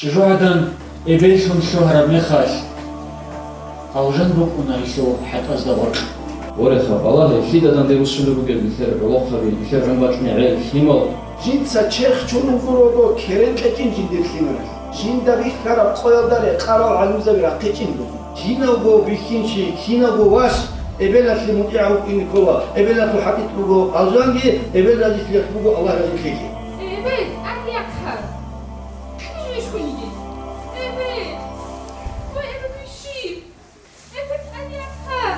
جوعدن إبلشون شهر مخاش أوجن بكونا يشو حتى أصدقائك ورخا الله شيدا دان ديرو سولو بوجد مثل رلوخابي مثل رمباتني عيل شيمال جنسا چرخ چونو فرودو كرن قچين جندر خيمرا جندا بيخرا قيوداري قرار علوزا بيرا قچين بو جيناغو بيخينشي جيناغو واس إبلا سلمتعو إنكوا إبلا تحقق بو أزانجي إبلا جسلك بو الله رزق خيجي Evet, hadi yakar. Hadi şu işi. Evet. Bu evet bir şey. Evet, hadi yakar.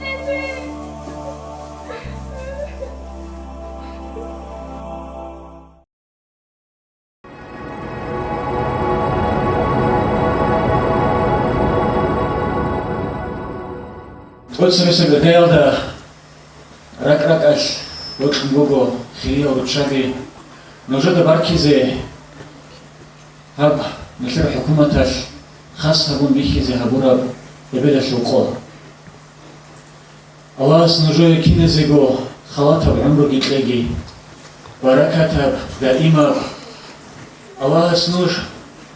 Evet. Тот смысл гайалда рак-ракаш вот Богу хио ручаги نوجد بركزة هب مثل حكومتش خاص هبون بيخزة هبورا يبدأ شوقه الله سنجوي كنزيجو خلاطها بعمره جتلاقي بركتها دائما الله سنوج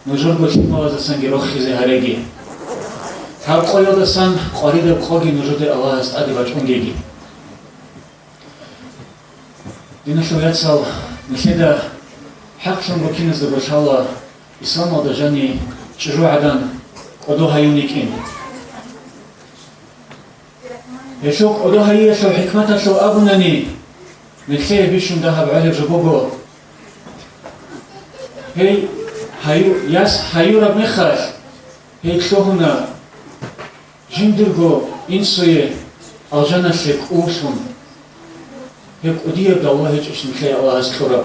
نجربو كلمة وزسان جروخزة هرقي هب قيادة سان قريد بقاقي نوجد الله استعدي بجونجي دينا شو يتصل مثل حقشون بكينز دبرشالله إسلام ودجاني شجوعدان ودوها يونيكين يشوك ودوها يشو حكمتا شو أبناني مثل بيشون دهب علي جبوغو هي هايو رب مخاش هي تلوهنا جندرغو إنسوية الجنة شك أوشون هيك أدير الله هيك إيش نخلي الله أذكره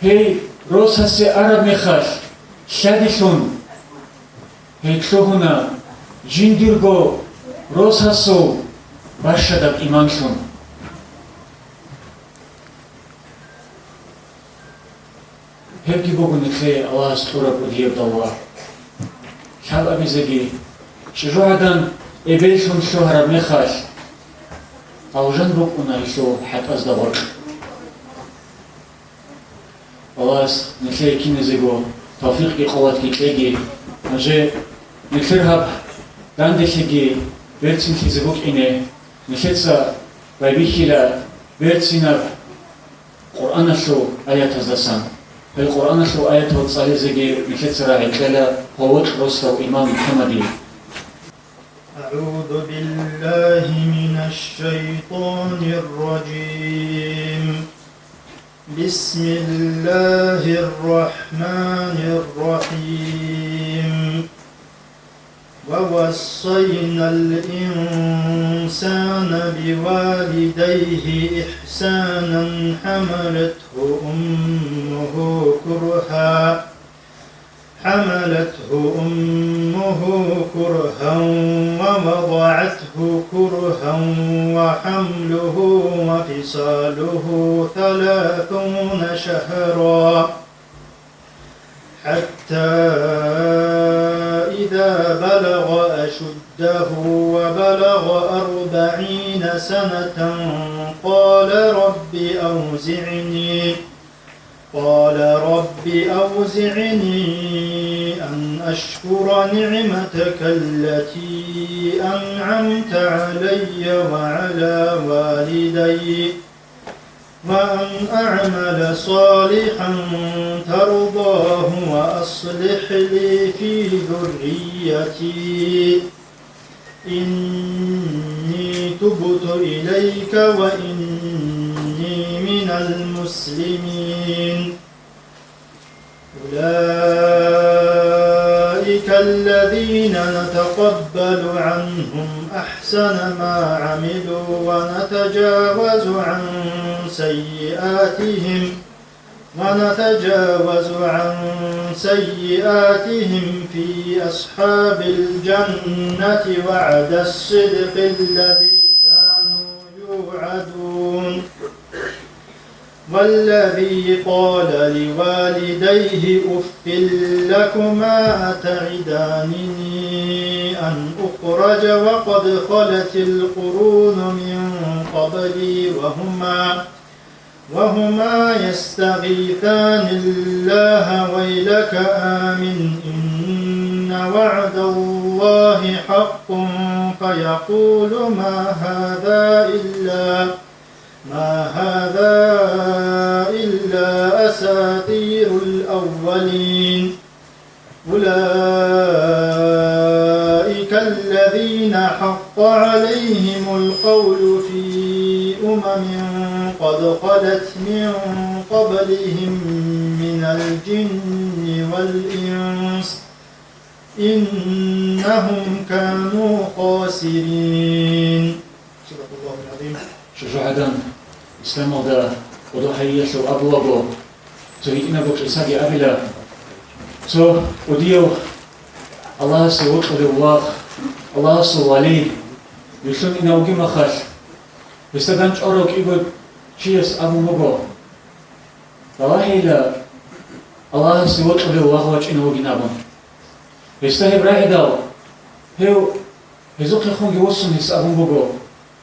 هي روس هسي عرب مخاش شادشون هيك شو هنا جنديرغو روس هسو باشدك إيمانشون هيك بوغو نخلي الله أذكره أدير الله شاب أبي زكي شجوعدن إبلشون شهر مخاش أوجن بكونا يشو حتى أصدقائك الله نخلي كنزيجو توفيق قوات كتلاقي نجي نخليها داندشيجي بيرتين كيزيبوك إني نخليتسا بايبيخيلا بيرتينا قرآن شو آيات هزدسان القرآن شو آيات هتصالي زيجي نخليتسا راعي كلا هوت رسل إمام محمدي أعوذ بالله من الشيطان الرجيم بسم الله الرحمن الرحيم ووصينا الإنسان بوالديه إحسانا حملته أمه كرها ووضعته كرها وحمله وفصاله 30 شهرا حتى إذا بلغ أشده وبلغ 40 سنة قال رب أوزعني أن أشكر نعمتك التي أنعمت علي وعلى والدي وأن أعمل صالحا ترضاه وأصلح لي في ذريتي إني تبت إليك وإني من المسلمين أولئك الذين نتقبل عنهم أحسن ما عملوا ونتجاوز عن سيئاتهم في أصحاب الجنة وعد الصدق الذي كانوا يوعدون والذي قال لوالديه أف لكما أتعدانني أن أخرج وقد خلت القرون من قبلي وهما يستغيثان الله ويلك آمن إن وعد الله حق فيقول ما هذا إلا أساطير الأولين أولئك الذين حق عليهم القول في قد خلت من قبلهم من الجن والإنس إنهم كانوا خاسرين. صدق الله العظيم. شجاعدان إسلام دا وضحية شو أبو تريدنا بكرساقي أبلا تو وديو الله سوى الله الله سوى ولي يشون إنا وقي مخاش بستدانش أروك إيقود شيس أبو مبو والله لا الله سوى الله وجه إنا وقي نابن بستهب راعي داو هيو هزوق يخون يوصن هس أبو مبو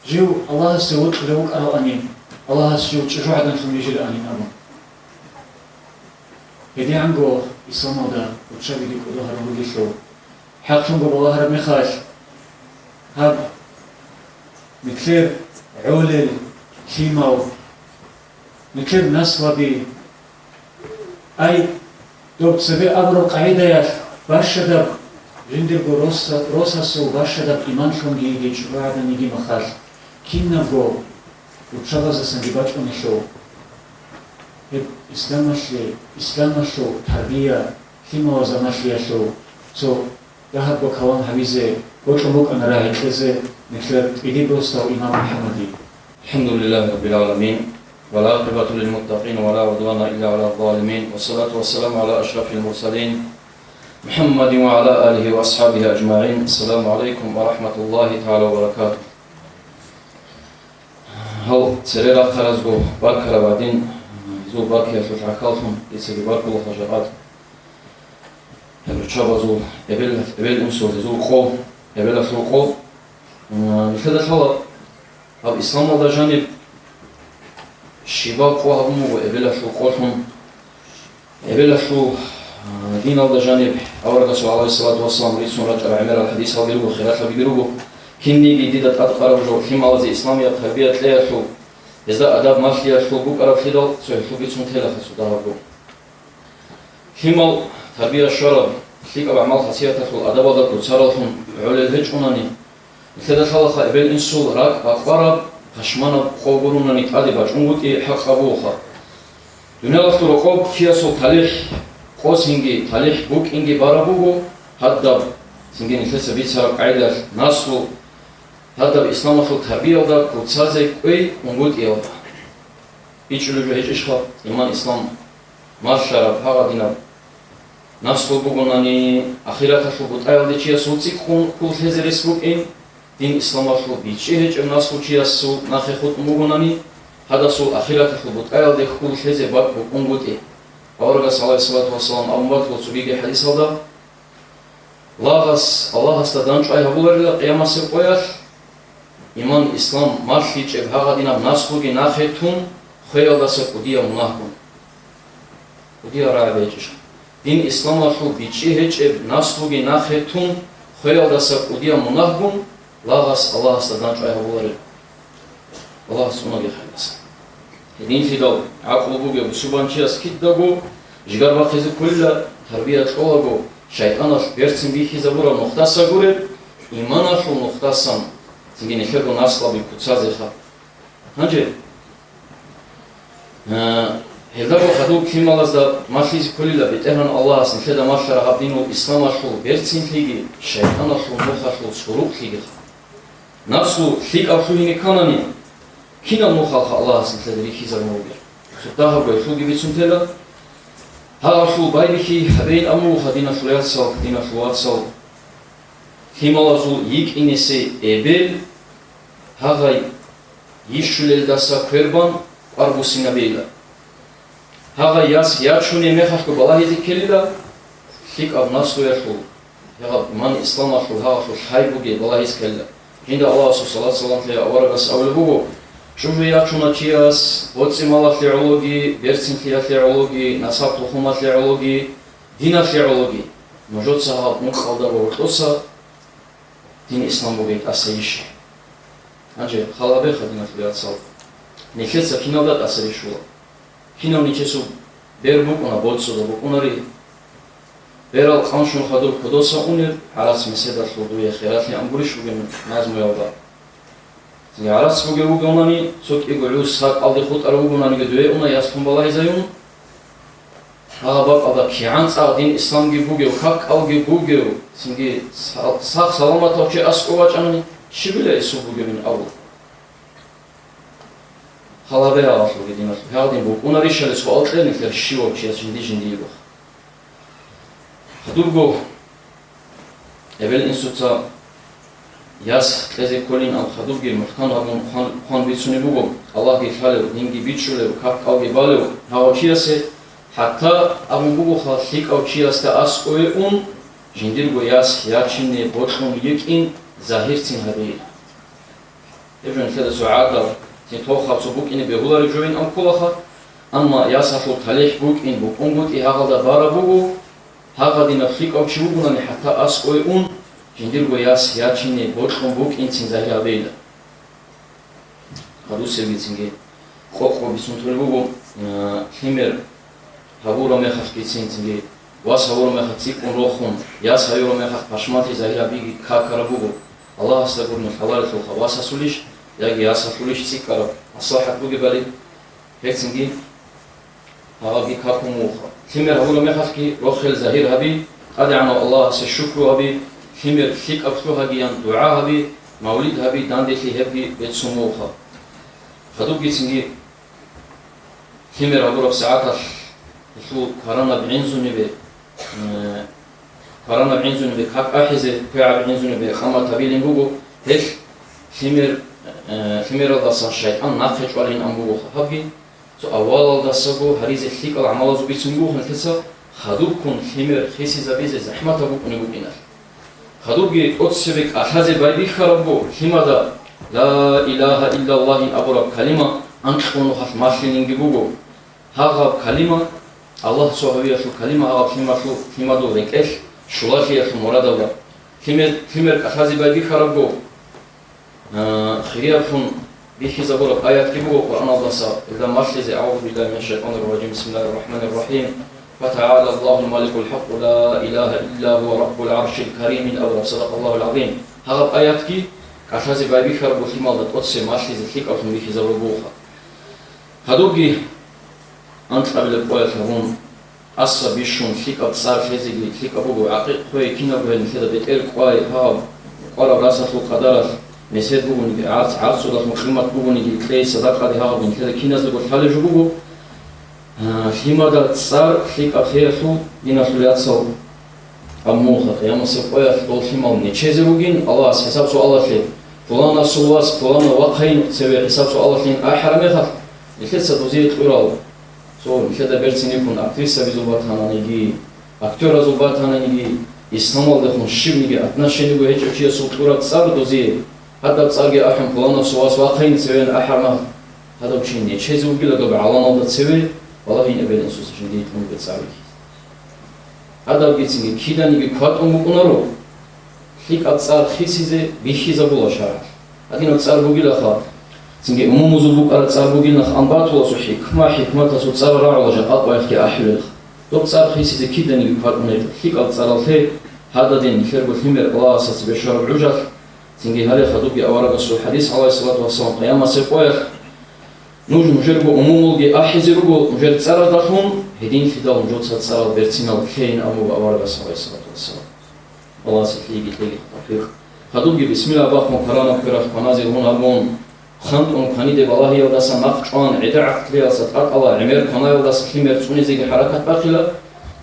جيو الله سوى الله أرو أنين الله سوى شجاعدان خميجي أنين أبو هدي عنقو إسلام دا وتشابي دي كدوها رموليشو حقشون بالله رب مخاش هاب مكلير عولل شيماو مكلير نسوابي أي دوب سبي أبرو قاعدة ياش باشدب جندرقو روساسو باشدب إيمان شونجي يجي شبعدا نيجي مخاش كين نبغو وتشابازا سنجيباتشو نشو إسلام شو تربية كيما وزماشيا شو سو يهب بكوان حبيزة وطلبوك أنا راهي كذا مثل إيدي بوستا وإمام محمدي. الحمد لله رب العالمين والعاقبة للمتقين ولا عدوان إلا على الظالمين والصلاة والسلام على أشرف المرسلين محمد وعلى آله وأصحابه أجمعين. السلام عليكم ورحمة الله تعالى وبركاته. هل سريرا خرزقو باكرا بعدين زو باكيا شوش عكالهم يتسجي بارك الله خجرات هبرتشابزو إبل إنسو زو قو إبل شو قو مثل شلا هب إسلام الله جانب شباب قو هبمو إبل شو قوهم إبل شو دين الله جانب أورد رسول الله صلى الله عليه وسلم ريسون رجع عمر الحديث هو بيروه خيرات بيروه كني جديدة أذكر جو حما وزي إسلامية تربية لا شو إذا أدب ماشية شو بوك أرب خدال سوي شو بيتون تلا خسودا هبو حما تربية الشرب شيء أعمال خاصية شو أدب هذا كتسارهم على الهجوناني مثل شلا خائبين إنسول راك أقرب خشمنا قوبرونا نتعدي بجنودي حق أبوها دنيا أختار قوب فيها سو تاريخ قوس إنجي تاريخ بوك إنجي بارابوغو هذا سنجي نفس بيت سرق عيلة ناسو هذا الإسلام شو تربية هذا كتسازي كوي ونقول إياه يجلو جهيج إشخاء إيمان إسلام ما شرف هذا دينا ناسو بوغوناني أخيرا شو بتأيل دي شيء سوتي كل هذا الرسول إن دين إسلام شو بيجيهج ناسو شيء سو ناخذ بوغوناني هذا سو أخيرا شو بتأيل دي كل هذا باب ونقول إيه أورجع صلى الله عليه وسلم أمبارح وسبيجي حديث هذا الله استدانش أي هبولر قيام سيقويش إيمان إسلام ماشيج هذا دينا ناسوجي ناخذون خيال دست قديا مناهون قديا رعبيجش دين إسلام شو بيجيهج ناسوجي ناخذون خيال دست قديا مناهون الله استدانش أي هبولر الله سبحانه وتعالى دين في دو عقلبو بيو سبحانه سكيدغو جگر وقت كل تربية شوغو شيطانش بيرسم بيخي زبورا مختصا غورد إيمانش مختصا تنجي نخيرو ناسلا بكتسازيخا هنجي هدارو خدو كيما لازدا ماشيزي كل بيتهرن الله اسن خدا ماشرا هبدينو إسلامش بيرسم ليجي شيطانش مخش سروق ليجي نفسو ليك أوشويني كاناني كنا مخالخ الله اسن خدا ريخي زبورا خداها بيشو جيبتسون تلا ها شو بايبيكي حبين أمو خدينا شوياتسال خدينا شواتسال خيمالازو يك إنسي إبل هاغاي يشولل داسا كربان أربوسينا بيلا هاغاي ياس ياتشوني مخاشكو بالاهيزي كليلا خيك أبناسو يشو يغاب من إسلام شو هاغا شو شايبوغي بالاهيز كليلا هندا الله صلى الله عليه وسلم أورغاس أولبوغو Čuvijačuna čijas, ocimala teologi, bercintlija teologi, nasapluhuma teologi, dina teologi. Možoca muqalda vortosa, din islam bugit asaishi. Anje khalabe khadina tliatsal. Nikhetsa kinavdat asaishula. Kinav nichesu berbukuna boltsoda bukunari. Beral khanshun khadur kodosa unir, haras mesedat luduye khirati amburish bugen nazmu yavda. Yaras buge ugonani sok igolus sak aldi khut arugonani gedue una yaskun balay zayun. Habab ada kians adin islam gi buge hak algi buge singi sak salamat okçe askovaçani şibile isu buge min avu. Halabe ağaslı gedinar. Hadin bu unari şalis ko altlenikler şivo çiyas jindi yibo. Hadurgo evvel insutsa Yas eze kolin al khadub gir mutkan agun khan bitsuni bugo Allah gi khale dingi bitshule kap au gi bale hawachiyase hatta agun bugo khalik au chiyaste as oun jindir go yas yachine botkhon yekin zahir tsin habi evren khada suada tin to khabsu bukine begulari join am kulaha amma yas afu talih bukin bukungut I hagalda bara bugo hagadina khalik au chibugunani hatta as oun Jindirgo yas yachine botkhon buk intsin zahir abeyda. Hadu sevgitsinge qokho bisuntulbugo himer haburo mekhaf kitsinge was haburo mekhaf tsikun rokhon yas haburo mekhaf pashmati zahir abigi kakarabugo Allah astagurnu halalu khawas asulish yagi yas asulish tsikara asahat bugi bali hetsinge hagi kakumu himer haburo mekhaf ki rokhel zahir habi ad'ana Allah se shukru habi Himer hik abtuha giyan dua habi, maulid habi, dandekli habi, betsumuha. Khadub gitsingi himer aburab saatah şu karana b'inzuni be kak ahize kuya b'inzuni be khama tabilin bugu hek himer aldasan şeytan nafeç valin ambugu habi so awal aldasago harize hik al amalazu bitsungu hnkesa khadub kun himer khisi zabize zahmata bukuni buginar. Khadubgi otsevek ahaze baybi kharabo himada la ilaha illallah aburab kalima anqonu haf masliningi bugo haga kalima Allah sohaviya şu kalima haga himadu rekesh shulahiya şu moradavla himer ahaze baybi kharabo khiriyafun bihi zaburab ayat ki bugo Kur'an Allah'sa ila maslize a'udhu billahi mineşşeytanirracim bismillahirrahmanirrahim فتعالى الله الملك الحق لا إله إلا هو رب العرش الكريم الأول صدق الله العظيم هذا آيات كي كاشازي بايبي خرب وخيمال تقصي ماشي زكيك أو تنبيخي زوروبوها هذوكي أنت قبل القوية هون أصلا بيشون خيك أبصار خيزيكي خيك أبوغو عقيق خوي كينا بوهن كده بيتقل قوية هاب قرب راسة قدرة نسيت بوغوني عرض صدق مخيمات بوغوني كي صدقة دي هاب من كده كينا زبور خالج بوغو Химада цар хика херху динашуляцал амуха ямасе qoya dol himal necheze bugin Allah hesab su Allah le fulana suwas fulana waqayn seve hesab su Allah lin ahrame khat ikhetsa dozit ural so ikheda bertsini kun aktrisa bizulbatananigi актера зулбатананigi исламалда хун шивниги отношению геч очия султура цар дози хада царге ахм fulana suwas waqayn seve ahrama hada uчин necheze bugila dobe alanalda seve والله إن أبدا نصوص جديد من بتصاري هذا بيتسمي كذا نبي قط أمكنارو خيك أتصار خيسيزة بيخيزة بولا شارع هذين أتصار بوجيل أخا سنجي أمم زبوك أتصار بوجيل نخ أنبات ولا صحيح ما حكمة تصار راع ولا جاء أطبع يحكي أحلل تو أتصار خيسيزة كذا نبي قط أمكنارو خيك أتصار الخير هذا دين خير بالحمر الله أساس بشر العجل سنجي هذا خدوبي أورق السو حديث عليه الصلاة والسلام قيامة سيقوير نوج مجربو أمومولجي أحزربو مجرد سارة دخون هدين فدال مجرد سارة برتسينال كين أمو أورغ عليه الصلاة والسلام الله سيتليجي تفيق خدوبي بسم الله باق مقرانا كراف قنازل هون أرمون خانت كانيدي بالله يوداسا نقشان عدعق لياسة الله عمير كنا يوداسا كيمير توني زيجي حركات باقيلة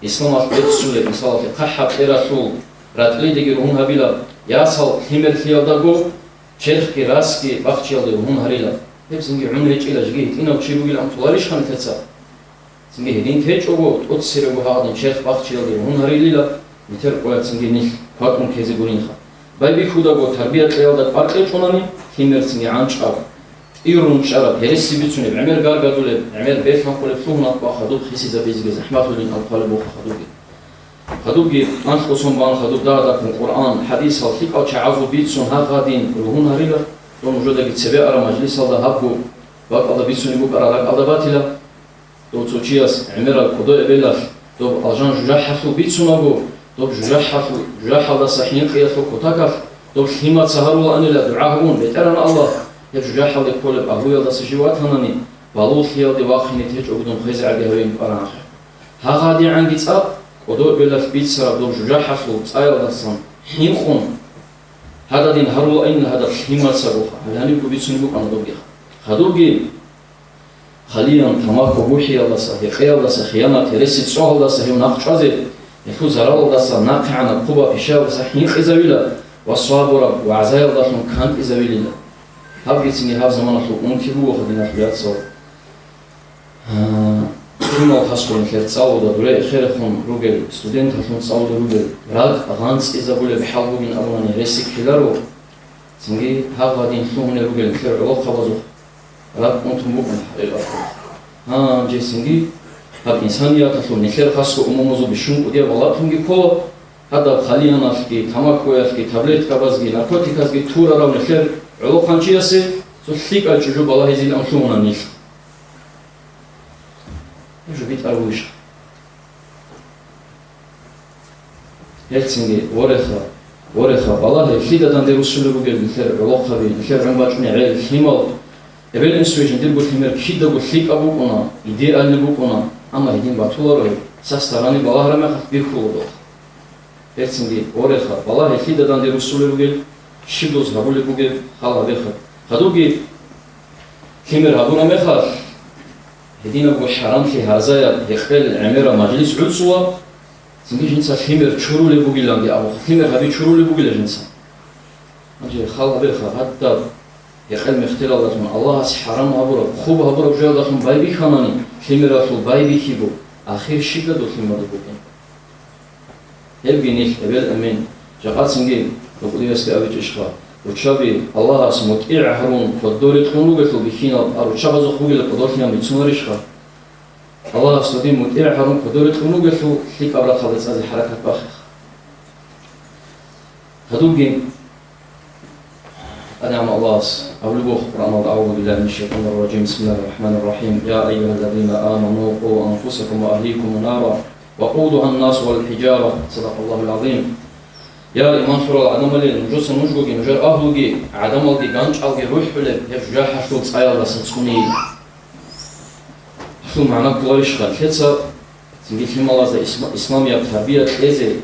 إسلام أخبرت سولي مثلا في قحب إراشول راتلي ديجي هون هبيلا ياسال كيمير خياداغو شرخي راسكي باقشيال دي هون هريلا Hepsini umreç ilacı ina uçiruğuyla amtularış kan tetsa. Singe hedin teç ogo ot sirego hadin şerh bahçıyalı hunharıyla biter koyatsın ni patun kezi gurinha. Baybi khuda go tarbiyat yalda parqe çonani himer singe ançab. irun çara perisi bitsune emel gargadule emel befakule fluhna khadub khisiza bezge zahmatulin alqalbu khadubi khadubi anxoson ban khadub da Quran hadis al fiqa cha'azu bitsun haqadin ruhun harila don joda gitsebe ara majlis alda habbu bak alda bitsune bu ara alda batila do tsochias emel al qodo ebelas do aljan juhafu bitsunago do juhafu sahin qiyafu kotakaf do himat saharul anila du'ahun veteran Allah يجرح هذا كل أبويا ده سجوات هناني بالوث يا دي واخني تيج أقدم خيز على هوين برانخ هذا عن جتاب ودور بلا بيت سر دور جرح فلوت أيضا ده صن حين خون هذا دين هرول أين هذا حين سروخ هلاني بيتسون بوك أنا دوبيخ خدوجي خلينا تماك بوحي الله صحيح خيال الله خيانة ترسيت سواه الله صحيح ناقش عزيز يفوز رال الله صح ناقع عن القبة إشاء صحيح إزاويلا والصابر وعزايا الله كانت إزاويلا هابيتني هاب زمان خو أنتبه وخدنا خليات صار كنا خاصكم كذا تصاودا دوله خير خون روجل ستودنت خون تصاودا روجل راد أغانس إذا بوله بحاول من أولاني ريسك كلارو تنجي هاب غادين خون روجل خير الله خبزه راد أنتم ممكن حقيقة جي تنجي هاب إنسانية تخون خير خاصكم أممزو بشون ودي والله تنجي كو هذا خلينا نفكي تماكو يفكي تابلت كبازجي ناركوتيكازجي تورا راون خير علو خانشياسي سليك الجوجو بالله يزيد أمشونا نيش يجو بيت أرويش يلتسنجي ورخا بالله يفيد دان ديرو سلو بوجل نخير علو خبي نخير عمباتوني عيل خيمال يبين إنسويجن دير بوت خيمر كيدا بوت خيك أبوكونا يدير ألني بوكونا أما يدين باتولارو ساستراني بالله رمخ بيرخولو يلتسنجي ورخا بالله يفيد دان ديرو سلو بوجل شيدوز هابولي بوجي خالا بخر خدوجي كيمر هابونا مخر هدينا بو حرام في هزايا يخبل عميرة مجلس عدسوا تنجي جنسا كيمر تشورولي بوجي لانجي أو كيمر هابي تشورولي بوجي لجنسا أجي خالا بخر حتى يخل مختل الله حرام هابورا خوب هابورا بجاء داخل بايبي خاناني كيمر هاتو بايبي كيبو آخر شيكا دو كيمر دو بوجي هبي نيل هبل أمين جاقات سنجي وقولي يسكي أبيت إشخاء وتشابي الله اسمه إيع هرون فالدوري تخونو قتلو بخينا أرو تشابه زخوغي لقدورتنا بيتسونر إشخاء الله اسمه إيع هرون فالدوري تخونو قتلو ليك أبرا خالص هذه حركة باخخ هدوغي أنعم الله أولوه قرآن أعوذ بالله من الشيطان الرجيم بسم الله الرحمن الرحيم يا أيها الذين آمنوا قوا أنفسكم وأهليكم نارا وقودها الناس والحجارة صدق الله العظيم يا إيمان فرال عدم اللي نجوس نجوجي نجار أهلوجي عدم اللي جانش ألقي روح ولا يرجع حشود صاير بس تسكني شو معناه كلاش خل كذا تنجي في ملاذ إسلامية تربية إزاي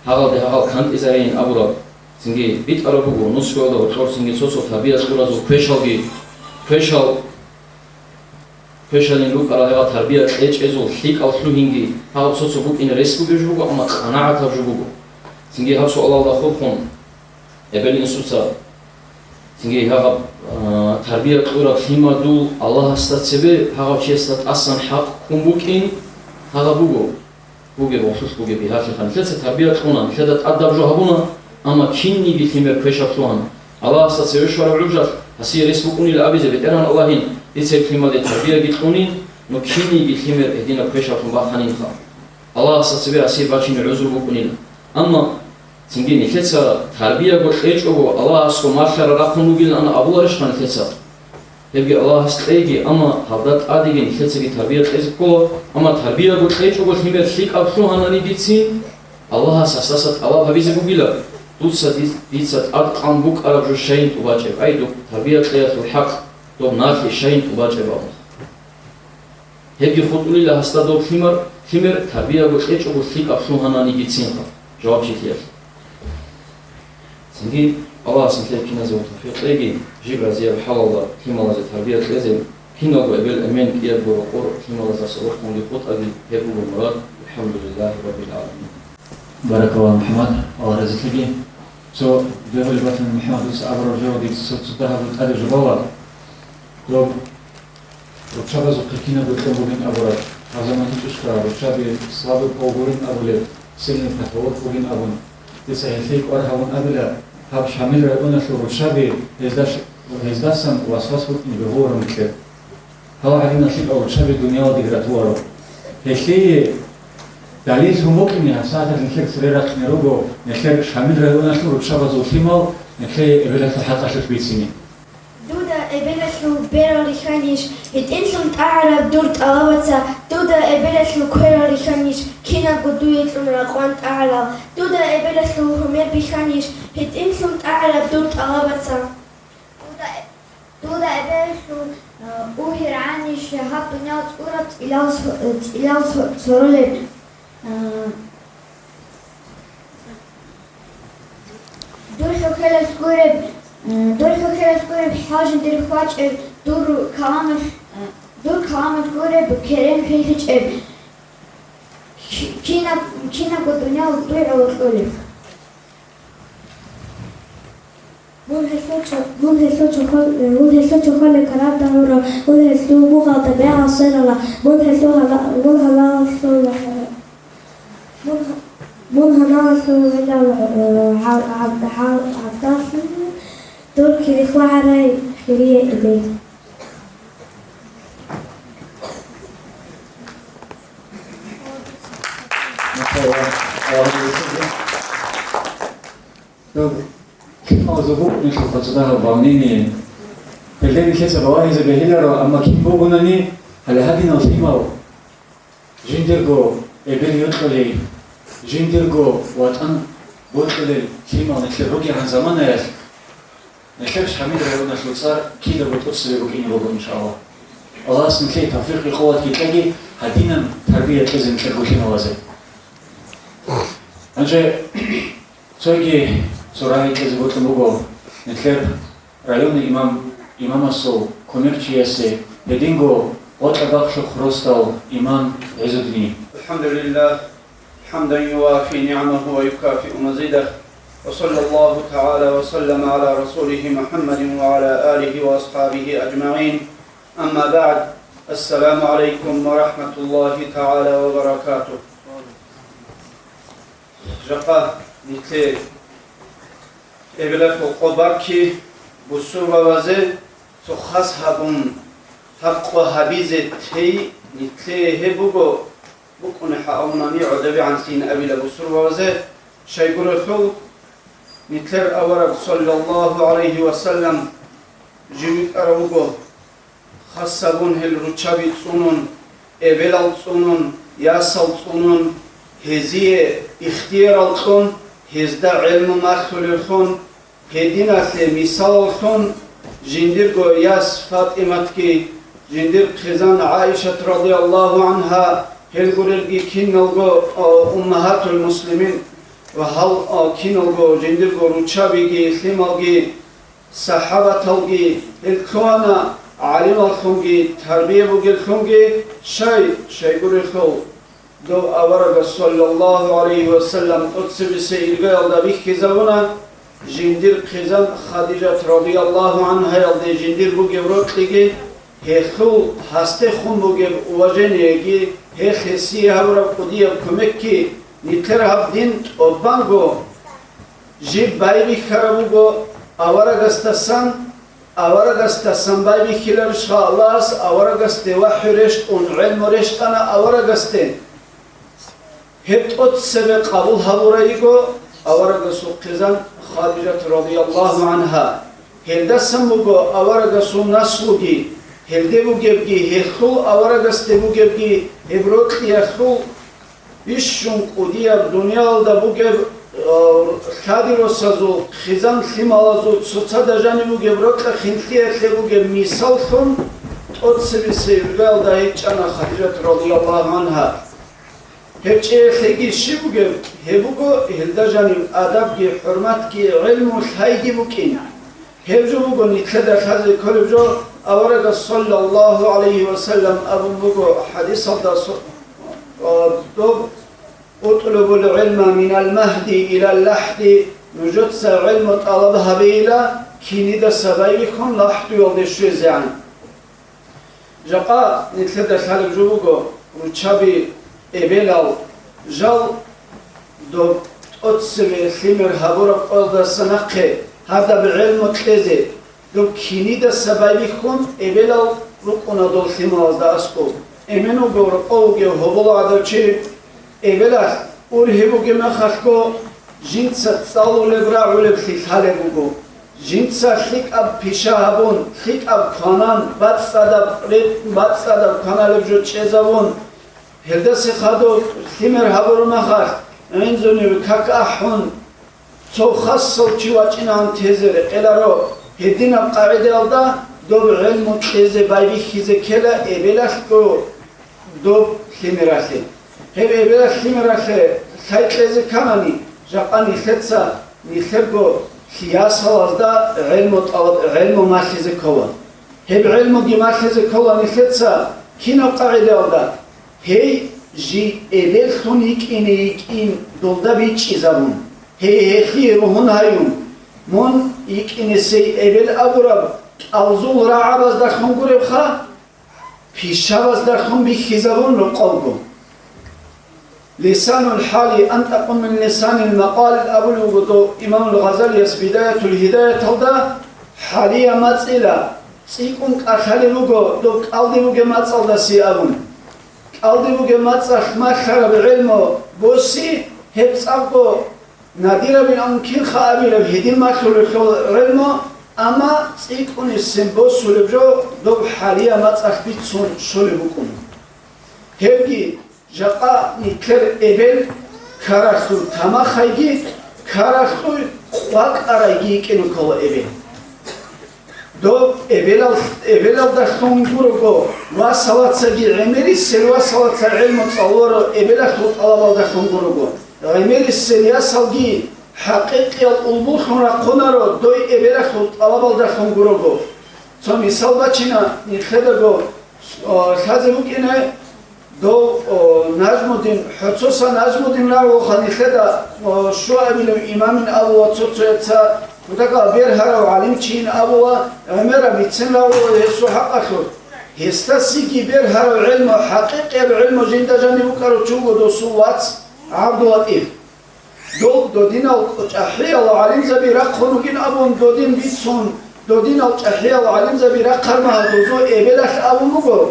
هذا كانت إزاين أبورا تنجي بيت أربعة ونص ولا وثلاث تنجي سوسو تربية كورا زو كشال إنلوك على هذا تربية إزول خيك أو خلوهينجي هذا سوسو بوك إن ريسكو بيجوجو أما قناعة تجوجو تنجي هابسو الله خوفهم يبالي نسوسا تنجي هذا تربية كورا فيما دو الله استتسبه هذا شيء استت أصلا حق كم بوكين هذا بوجي بوخصوص بوجي بهذا الخان ثلاثة تربية كونا ثلاثة أدب جهبونا أما كيني بثمر كشة فلان الله استتسبه شو ربعوجات هسي رسبكوني لأبيزه بتران اللهين يصير فيما دي تربية جتوني نو كيني بثمر هدينا كشة فلان بخانين خا الله استتسبه هسي باشين عذر بكوني أما تنجيني ثلاثة تربية قلت إيش أبو الله أسكو مارشر رقم نقول أنا أبو رشقان ثلاثة يبقى الله استيجي أما هذات أديجين ثلاثة تربية إزكو أما تربية قلت إيش أبو ثمير شيك أبشو هناني ديتين الله أساسات الله هبيز بقوله دوسة ديتة أرقام بوك أرجو شيء تواجب أي دو تربية قيادة الحق دو نافي شيء تواجب الله يبقى خطولي لهستا دو ثمير تربية قلت إيش أبو شيك أبشو هناني ديتين جواب شيء سنجي الله سنتلي كنا زوج توفيق لقي جيب رزية بحال الله كيما الله تربية لازم كنا قبل أمين كي أبو رقور كيما الله صوركم لقط أبي يبو المراد الحمد لله رب العالمين. بارك الله محمد الله رزق لقي سو جبل بطن محمد وس أبرر جودي ستها بتأدي جبالة لو رشابة زقينا بتكون بين أبرر هذا ما تشكر رشابة سابق أوبرين أبولي سنة تطور بين أبون تسهل فيك أرهون أبلا هاب شامل رأينا شو رشابة يزدش وهزداسم واسواس بطني بغور مثل هوا علينا شيء أو تشابه الدنيا ودقراتوارو هشلي دليل هم ممكن يحصل نخير سريرة نروجو نخير شامل رأينا شو ربشة زوجيمو نخير إبلة الحلقة شو بيتسيني دودا إبلة بيرا ريخانيش هتنشل أعرب دورت أغواتها دودا إبلة كويرا ريخانيش كنا قدوية رقوان أعرب دودا إبلة همير بيخانيش هتنشل أعرب دورت أغواتها دودا إبلة أوهر عنيش هاب دنيا تقرب إلى سرولب دور خلال سكورب حاجة دير خواج دور كلامة سكورب كريم حيث كينا قدرنا وطيع وطولب مون هسلو خل كرام دهورا مون هسلو بوغا طبيعة صيرلا مون هلا مون هنا عبداس دور كده خواري خيرية إبي كم أزبوق نشوف تصدق بانيني اللي كيس بواني زبهيلر أما كم بوغناني على هذه نصيمه جندرجو ابن يدخلي جندرجو وطن بودخلي كيما نخلوكي عن زمان نخلش حميد رأيونا شو صار كيدا بتوصل بوكيني بوغو إن شاء الله الله سنكلي تفريق القوات كي تلاقي هدينا تربية لازم نخلوكي نوازي أنجي سويكي سوراني كذا بوتو بوغو نخلر رأيونا إمام الصو كونيرتشي يسي بدينغو وطبق شو خروستو إمام عز الدين الحمد لله حمدا يوافي نعمه ويكافئ مزيده وصلى الله تعالى وسلم على رسوله محمد وعلى آله وأصحابه أجمعين أما بعد السلام عليكم ورحمة الله تعالى وبركاته جقا نتلي إبلك وقبركي بسور ووزي تخص هبون حق وحبيزة تي نتلي هبوغو بكون حاولناني عدبي عن سين أبي لبسور ووزي شيقول الخو نتلر أورب صلى الله عليه وسلم جميع أروغو خصبون هل رچابي تصونون إبلال تصونون ياسال تصونون هزيه اختيار الخون هزدا علم مخلول الخون هدين أثل مثال الخون جندرغو ياس فاطمتكي جندر خزان عائشة رضي الله عنها هل قررقي كينالغو أمهات المسلمين وهل كينالغو جندرغو رچابيغي خيمالغي صحابتالغي الكوانا عالم الخونغي تربية بوغي الخونغي شاي قررخو دو أورغ صلى الله عليه وسلم أتصبي سيرغي يلدا بيخي زونا جندر خزان خديجة رضي الله عنها يلدا جندر بوغي وروتلغي هخو هسته خون بوغي وجنيغي هخسي هورا قدية كمكي نتر هبدين أبانغو جيب بايبي خرابوغو أورغستسان بايبي خلال شخالاس أورغست وحي رشت علم رشتنا أورغستين هبتوت سبب قبول هبورايغو أورغسو قزان خادجة رضي الله عنها هلدا سموغو أورغسو نسلوغي هلده بوغيبغي هخو أورغست بوغيبغي هبروت يخو بيشون قدية دنيا دا بوغيب خادر سازو خزان خيمالازو تسوتا دجاني بوغيب روكا خنتلي اخلي بوغيب ميسال خون تود سبي سيرغال دا هيتشانا خادجة رضي الله عنها هيتشي اخلي شي بوغيب هبوغو هلدجاني ادابغي حرماتغي علم وخايغي بوكين هبجو بوغو نتلدا خازي كولبجو أورغ صلى الله عليه وسلم أبو بوغو حديث دا اطلب العلم من المهدي إلى اللحد نجدس علم طلبها بيلا كيني دا سبايكم لحد يولد شوزيان جاقا نتلدا خالب جوغو رچابي إبلال جال دو أتسمي خمر هبورا قلد سنقه هذا بعلم تلزي do kinida sabaybi khun ebela rukuna do khimaz da asko emenu gor oge hobola adalchi ebela urhebuge makhashko jinsa tsalule braule khalebugo jinsa khik ab pishabun khik ab khanan batsada khanale jo chezavun heldase khado khimer haburuna khar enzoni kakahun so khassal chiwachinan tezere elaro hedina qaide alda do ilmu teze baybi khize kela ebela ko do khimerase heb ebela khimerase khaytleze kanani japani khetsa ni khergo khiyasawazda ilmu makhize kowa heb ilmu gi makhize kowa ni khetsa kino qaide alda hey ji ebel khonik in dolda bich izabun hey khiruhun hayun mon ikinisi ebel aburab alzul ra'abaz da khungureb kha pishabaz da khum bi khizabun qalbu لسان الحال أنطق من لسان المقال أبو الوضوء إمام الغزالي بداية الهداية تلدا حاليا مسئلة سيكون أخالي لغو دوك ألدي لغو مسأل دا سيابون ألدي لغو مسأل ما خرب علمه بوسي هبس أبو نادرة من أمكن خابي لو هدين ما خلق علمه أما سيكون السنبوس ولبجو دوك حاليا مسأل بيتسون شلبكم هبكي جاقا نكر إبل كارخو تما خيجي كارخو قواك أرايجي كنو كوا إبل دو إبل دخون كورو وصلات سجي عمري سلوا صلات العلم تصور إبل خلط الله دخون كورو عمري سليا سلجي حقيقي الأمور خنا قنارو دو إبل خلط الله دخون كورو تو مثال بچينا نخدعو خازمو كنا دو نجمودين حسوسا نجمودين لاو خاني خدا شو أبيل إمام أبو وتوتشا وتكا بير هرا وعلم تشين أبو عمرة بيتسن لاو يسوع حق أخر هستسيكي بير هرا علم حقيقي بعلم جند جاني بكرو تشوفو دو سوات عبد وطيف دو دين الأحياء وعلم زبير خنوجين أبو دو دين بيتسون دو دين الأحياء وعلم زبير قرمها دوزو إبلخ أبو مغو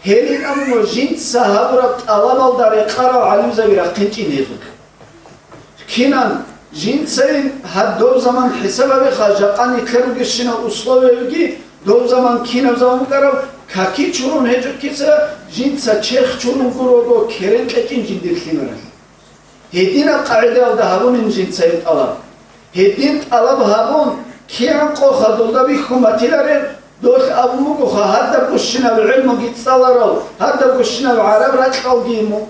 هلين أمو جنت سهابرت ألامال داري قرأ علم زبيرا قنچي نيزو كينان جنت سين هاد دو زمان حسابا بخا جاقاني كروگشنا أسلوه بگي دو زمان كينا زمان بقرأ كاكي چورون هجو كيسا جنت سا چخ چورون كروگو كرن لكين جندر خيمرا هدين قاعدة ده هابون جنت سين ألام هدين ألام هابون كيان قوخا دولدا بخوماتي لارين دوخ أبو مقوخا هذا بوشنا بالعلم قد صلروا هذا بوشنا بعرب رجعوا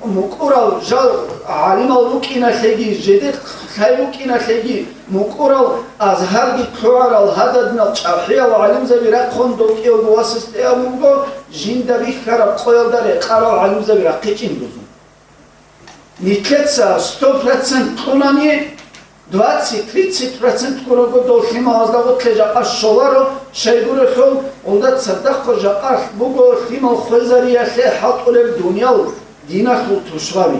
مقوروا جال عالم الوكينا خيجي جديد خيوكينا خيجي مقوروا أزهر قد كواروا هذا دنا تشرحيا وعلم زبيرة خندوكي وواسست أبو مقو جند بيخرب قيل داري قرار علم زبيرة قيتين دوزون نيكتسا 100% كوناني 20-30% курого дохима аздавот лежаqa шоларо шайгуре хол онда цаддақо жаqa буго химал хозария хе хатулев дунял дина хул тушвави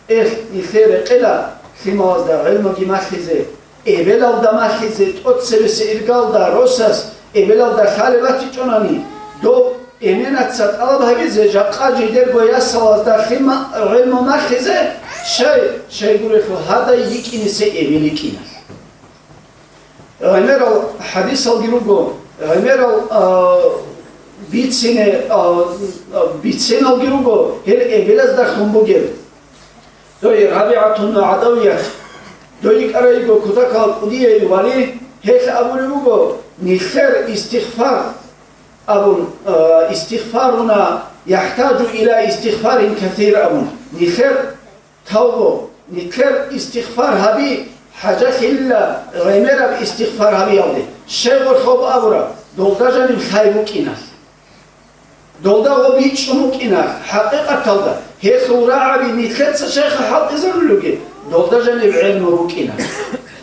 эх ихере қила хима азда илма гимахизе эбелал да махизе тотсересе иргалда росас эбелал да халевати чонани до эмена цатала бхагизе жаqa жидер гоя савазда хима илма махизе شيء يقول هذا يكين سيئبلي كينا عمر الحديث الجروجو عمر بيتسين الجروجو هل إبلاز دخون بوجر دوي رابعة عدوية دوي كرايجو كتاك القدية يوالي هل أبو نبوجو نخير استغفار أبو استغفارنا يحتاج إلى استغفار كثير أبو نخير توبو نكر استغفار هبي حاجة خلا غيمرة باستغفار هبي يودي شيء خوب أورا دولدا جانب خايبوك إناس دولدا غبيتش أموك إناس حقيقة تولدا هي خورا عبي نكرت شيخ حق إزرلوكي دولدا جانب علم روك إناس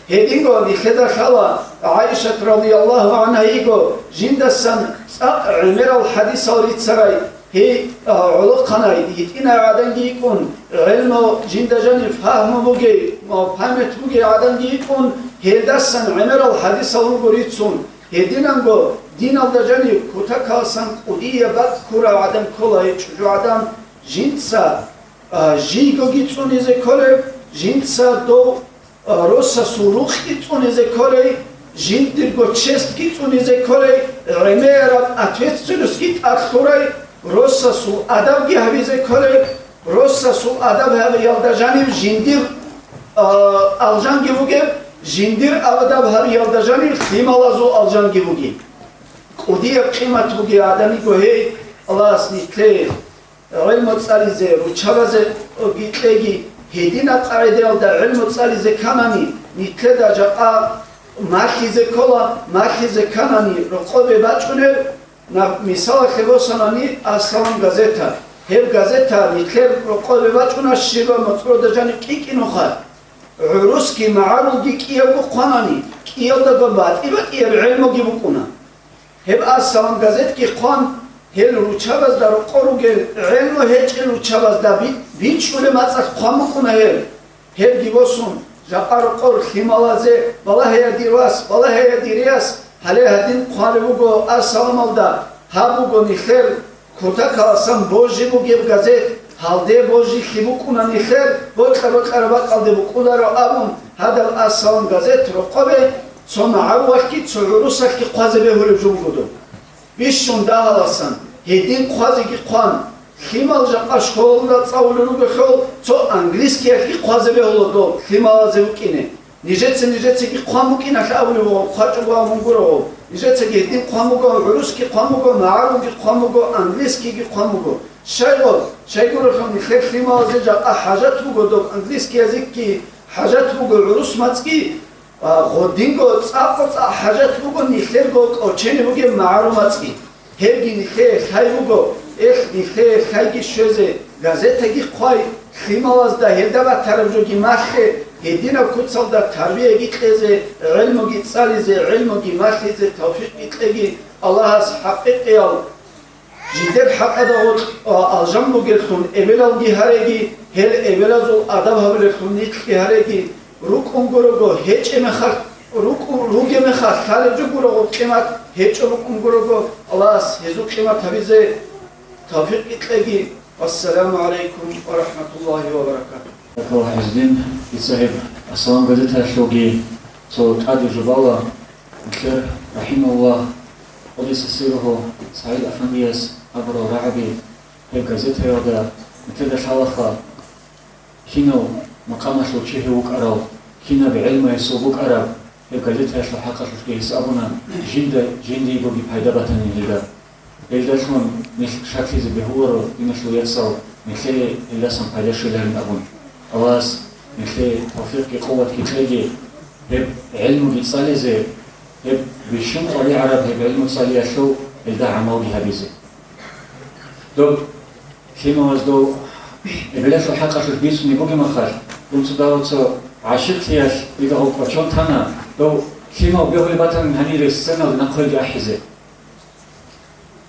هيدينغو نكرت خلا عائشة رضي الله عنها يقول جند السن عمر الحديث وريت سراي هي علقنا يتنا عدن يكون علم جند جانب فهم بوجي فهمت بوجي عدن يكون هي دسن عمر الحديث وريتسون هدينانغو دين الدجاني كوتا كالسان قودية بات كورا وعدم كولاي چجو عدم جنسا جيگو گيتسوني زي كولي جنسا دو روسا سوروخ گيتسوني زي كولي جندرگو چست گيتسوني زي كولي رميرات اتويتسونس گيت اخوراي روسا سو ادب گي هاوي زي كولي روسا سو ادب هاوي يالدجاني جندر алжан гибуге жиндир авадаб ҳар ялдажани хималазу алжан гибуги қудия қимат буги адами гоҳе аласнитле илму цализе ручавазе гитлеги ҳедина қаридеалда илму цализе канани нитле даҷақа махизе кола махизе канани руқобе бачуне на мисала хевосанани аслан газета ҳев газета нитле руқобе бачуна шиба мацродажани қиқинуха عروسكي معروضي كيابو قاناني كيال دقبات إبات إياب علمو جيبوكونا هب أسلام غازت كي قان هل روچاباز دا رقورو گل علمو هيچ روچاباز دا بيچوله ماتساق قاموكونا هل جيبوسون جاقا رقور خيمالازي بالا هيا ديرواس بالا هيا ديرياس هلي هدين قانبوغو أسلام الدا هابوغو نخير كوتا كالاسان بوجي بو گيب غازت halde boji khibukuna nikher boy kharba qalde bukudaro abun hadal asan gazet roqabe sona awaki tsurusaki ki qazabe hulu jumgudu bishun dahalasan hedin qazi ki qan khimal jaqa shkolda tsawlunu bkhol so angliski ki qazabe hulu khimal zevkine nijetse ki qamukina khawlu khachuwa munguro nijetse ki hedin qamugo ruski qamugo ma'arugi qamugo angliski ki qamugo شايقول لكم نخير خيمة زيجا حاجات بوغو دوب انجليسكي يزيكي حاجات بوغو عروس ماتسكي غودينغو تصاقو حاجات بوغو نخير غو قوچيني بوغي معلوماتسكي هيرگي نخير خاي بوغو نخير خايگي شوزي غازيتاگي قوي خيمة وزدا هيدابا تربجوگي مخي هدينا كوتسال دا تربية گيتليزي علمو گيتساليزي علمو گي مخيزي توفيق گيتليگي الله از حقيقي جديد حق أداود الجمع بقولكم إبلال جهاري هل إبلازو أدب هبلكم نيك جهاري روك أنقرقو هيج مخال روك مخال خارج جورقو كمات هيج روك أنقرقو الله هزوك كمات هبيزه توفيق إتلاقي والسلام عليكم ورحمة الله وبركاته. الله عزين يصاحب السلام عليكم شوقي صوت عادل جبالة خير رحمه الله ودي سيره سعيد أفنديس أبرو رعبي الجازيتا يودا مثل شالخا كينو مقامش لوشيه وكأرو كينا بعلم يسوبوك أرب الجازيتا يشلو حقا شوشكي يسأبونا جندي بوغي بايدا باتني لغا الجاشون مش شكلي زي بهورو يمشلو يتصو مثل اللاسم بايدا شلالين أبون أواس مثل توفيقي قوة كتلاجي علم جيتصالي زي بيشم طالي عرب هب علم صالي شو الداع موجي هبيزي دو كيما وزدو بلاش الحلقة شو بيسو نيبوكي مخار دو تداوتو عاشق تياش إذا هو قرشون تانا دو كيما وبيهولي باتن هني رسسنا ونقل دي أحيزي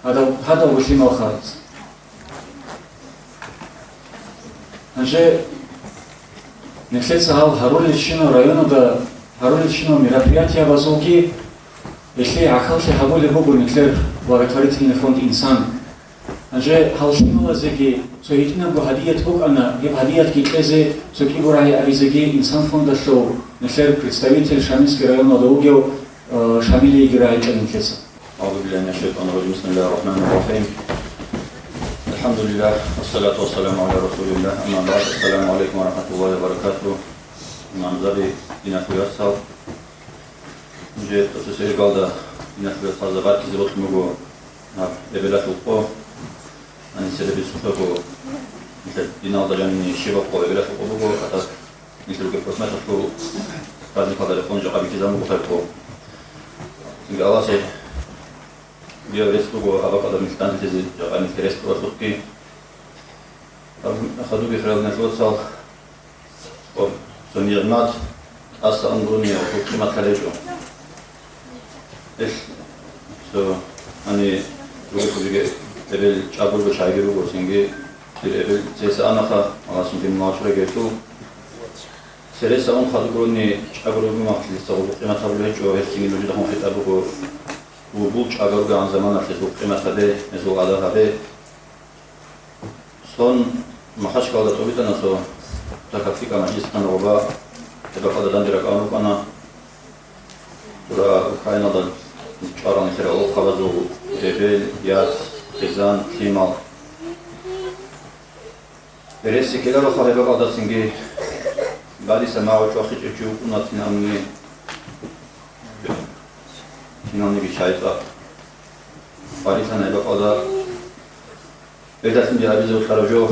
هذا هو كيما وخارج هنجي نكسيتس هارول الشينو رايونو دا هارول الشينو мероприятия بازوكي если ахалши хабуле богу никлер благотворительный фонд инсан анже халшимала зеги со итина бо хадият бог ана еб хадият китлезе со кибурай авизеги инсан фонда шоу никлер представитель Шамильский район Адаугио Шамили играет никлеса. أعوذ بالله من الشيطان الرجيم بسم الله الرحمن الرحيم الحمد لله والصلاة والسلام على رسول الله أما بعد السلام عليكم ورحمة الله وبركاته نامزدی دینخویات سال اینجا تاسیسه گالدا دینخویات سال زباد کی زباد کمگو ناب ابلا شوقو آن سر بیسوفه کو مثل دینال دجانی شیبا کو ابلا شوقو بگو کتاس مثل که پرسمت شو بعد نکادر خون جاقی چیزامو بخیر کو اینجا آواسی بیا رسکو کو آوا کادر میشتن تیزی جاقی مثل رسکو رسوکی خدو بخیرال نشود سال سنيرنات أصلا أنظرني أو كلمة خليجو إيش سو أني روح بيجي تبل شابور بشايرو وسنجي تبل سيسا أنا خا على سنتي مناشرة جيتو سيرسا أون خدو كروني شابور بمقتل سو كلمة خليجو هالسنجي لو جدهم في تابو وبوش أجرب عن زمان في سوق قيمة هذه نزوج على هذه صن محش كذا توبيت نسوا تكفي كمان يسكن ربا تبقى هذا دندرك أنا كنا ترى كائن هذا شارع نخير أو خبزو جبل ياس خزان خيمة بريسي كلا رو خاله بقى هذا سنجي بعدي سماع وشوخي تجيو كنا تنامي بشايفة فارسنا بقى هذا إذا سنجي أبيزو خرجوا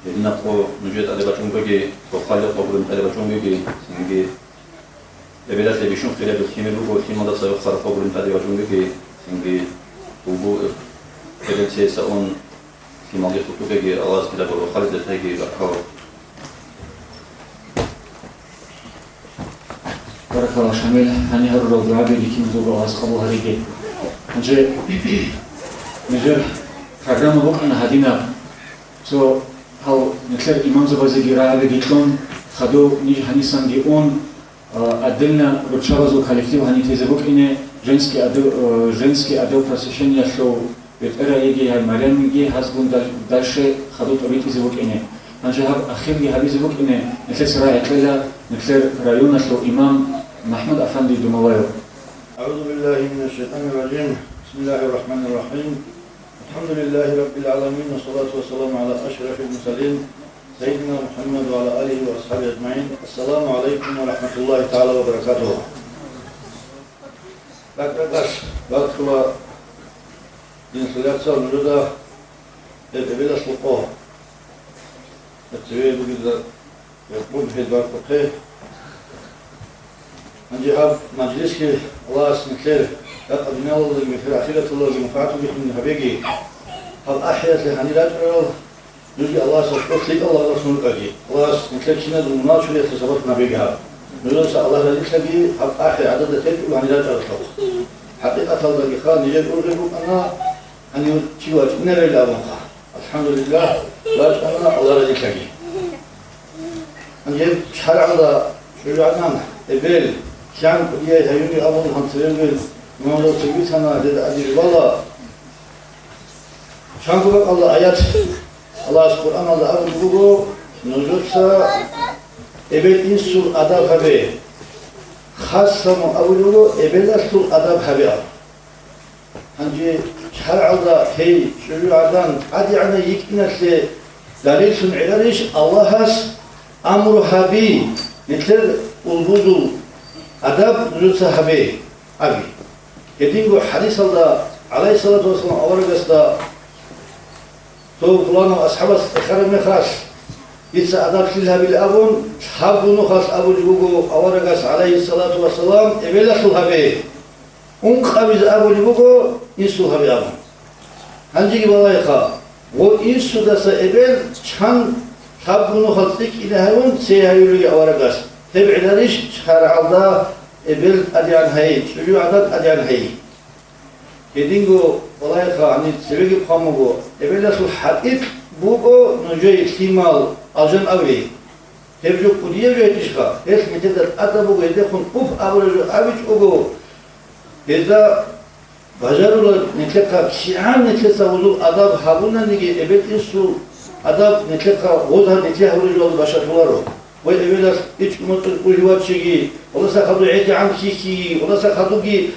نقو نجد على بچون بگی تو خالق قبول على بچون بگی سنگی لبلاد لبیشون خیلی بسیمی رو گفتی ما دست خالق قبول على بچون بگی سنگی بو خیلی چیز اون کی مالی خطو بگی آواز کلا برو خالق دتگی بکاو بارك الله شامل هني هر رو دعابي لكي مزوج آواز خبو هريجي نجي نجر برنامج بقنا هدينا سو هاو نتلاقي إمام زبازي رعاية جيتون خدو نيجي هنيسان دي اون أدلنا رتشابزو كولكتيف هني تيزبوك إنه جنسكي أدو برسيشن يشلو بتقرأ يجي هاي مريم يجي حسبون دالش خدو طبيعي تيزبوك إنه أنجا هب أخير دي هبي زبوك إنه نتلاقي سراء إتلالا نتلاقي رايون يشلو إمام محمد أفندي دوموايو. أعوذ بالله من الشيطان الرجيم. بسم الله الرحمن الرحيم. الحمد لله رب العالمين والصلاة والسلام على أشرف المرسلين سيدنا محمد وعلى آله وأصحابه أجمعين. السلام عليكم ورحمة الله تعالى وبركاته. Arkadaş, bakıma dinsiyatsal müjde evvel aslıqo. Etüye bugüde yapım hizmet bakı. Anca hab meclis ki Allah ismikler أبناء الله المثل أخيرة الله المفاعة بهم هبيجي هل أحياء لهني لا ترى نجي الله سبحانه لي الله رسول أجي الله مثل كنا دمناش اللي تصبت نبيجها نقول الله لا يسلي هل أحياء عدد تلك وهني لا ترى حقيقة الله إخوان نجي نقول أنا أني تيواج نبي لا بنقى الحمد لله لا أنا الله لا يسلي نجي شرع الله شو عنا إبل كان بديه هيوني أبو الحمد Mağdur sevgi sana dedi aziz valla şankı bak Allah ayet Allah Kur'an Allah abu bugu nuzulsa ebed insul adab habe khassamu abu bugu ebelasul adab habe hangi şer'ada hey şuri'adan adiyana yiknasle dalilsun ilariş Allah'as amru habi netler ulbudul adab nuzulsa habe abi Kedingo hadis Allah aleyhissalatu vesselam avargasda to kulano ashabas kharam khas itsa adab silha bil abun habunu khas abu jugo avargas aleyhissalatu vesselam evela sulhabe un qabiz abu jugo insu habe abun hanji ki balay kha o insu da sa ebel chan habunu khaltik ilahun seyayulu avargas teb'ilarish shar'alda ebel adyan hay, şuyu adat adyan hay. Kedingo olay ka hani sevgi pamugo ebel asul hadit bugo nuje ihtimal ajan avri. Tevcuk kudiye üretişka. Es metedat adabu gede kun uf avruju aviç ogo. Eza bajarula netleka şihan netlesa uzul adab habuna nigi ebel insu adab netleka gozha netle avruju ol başatularo. وإبلاغ إتمت القلوات شيء ولا سخدو عيد عن شيء ولا سخدو جي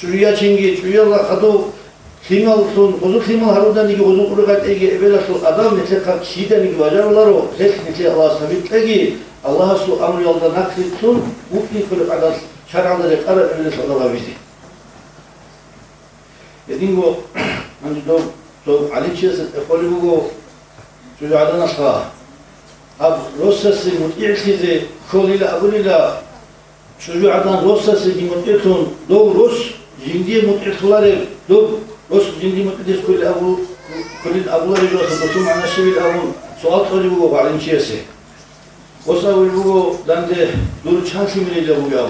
شريعة شيء شريعة الله خدو خيمال صون خذو خيمال هرودا نيجي خذو قرقات إيجي إبلاغ صون أدم نتلقى شيدا نيجي واجر الله رو خير نتلقى الله سبيت لقي الله سو أمر يالله نقل صون ممكن كل على شرع الله قرر إبلاغ صون الله بيزي يدينغو عندو تو علي شيء أقول له شو عدنا صار ab Rossası mut'i'tizi koluyla abulila şucu'adan Rossası ki mut'itun doğu Rus jindi mut'itları doğu Rus jindi mut'itiz kulil abuları josu dotum ana şevil abun sual soru bu bağlı şeysi osa bu dande dur çansı miyle bu ya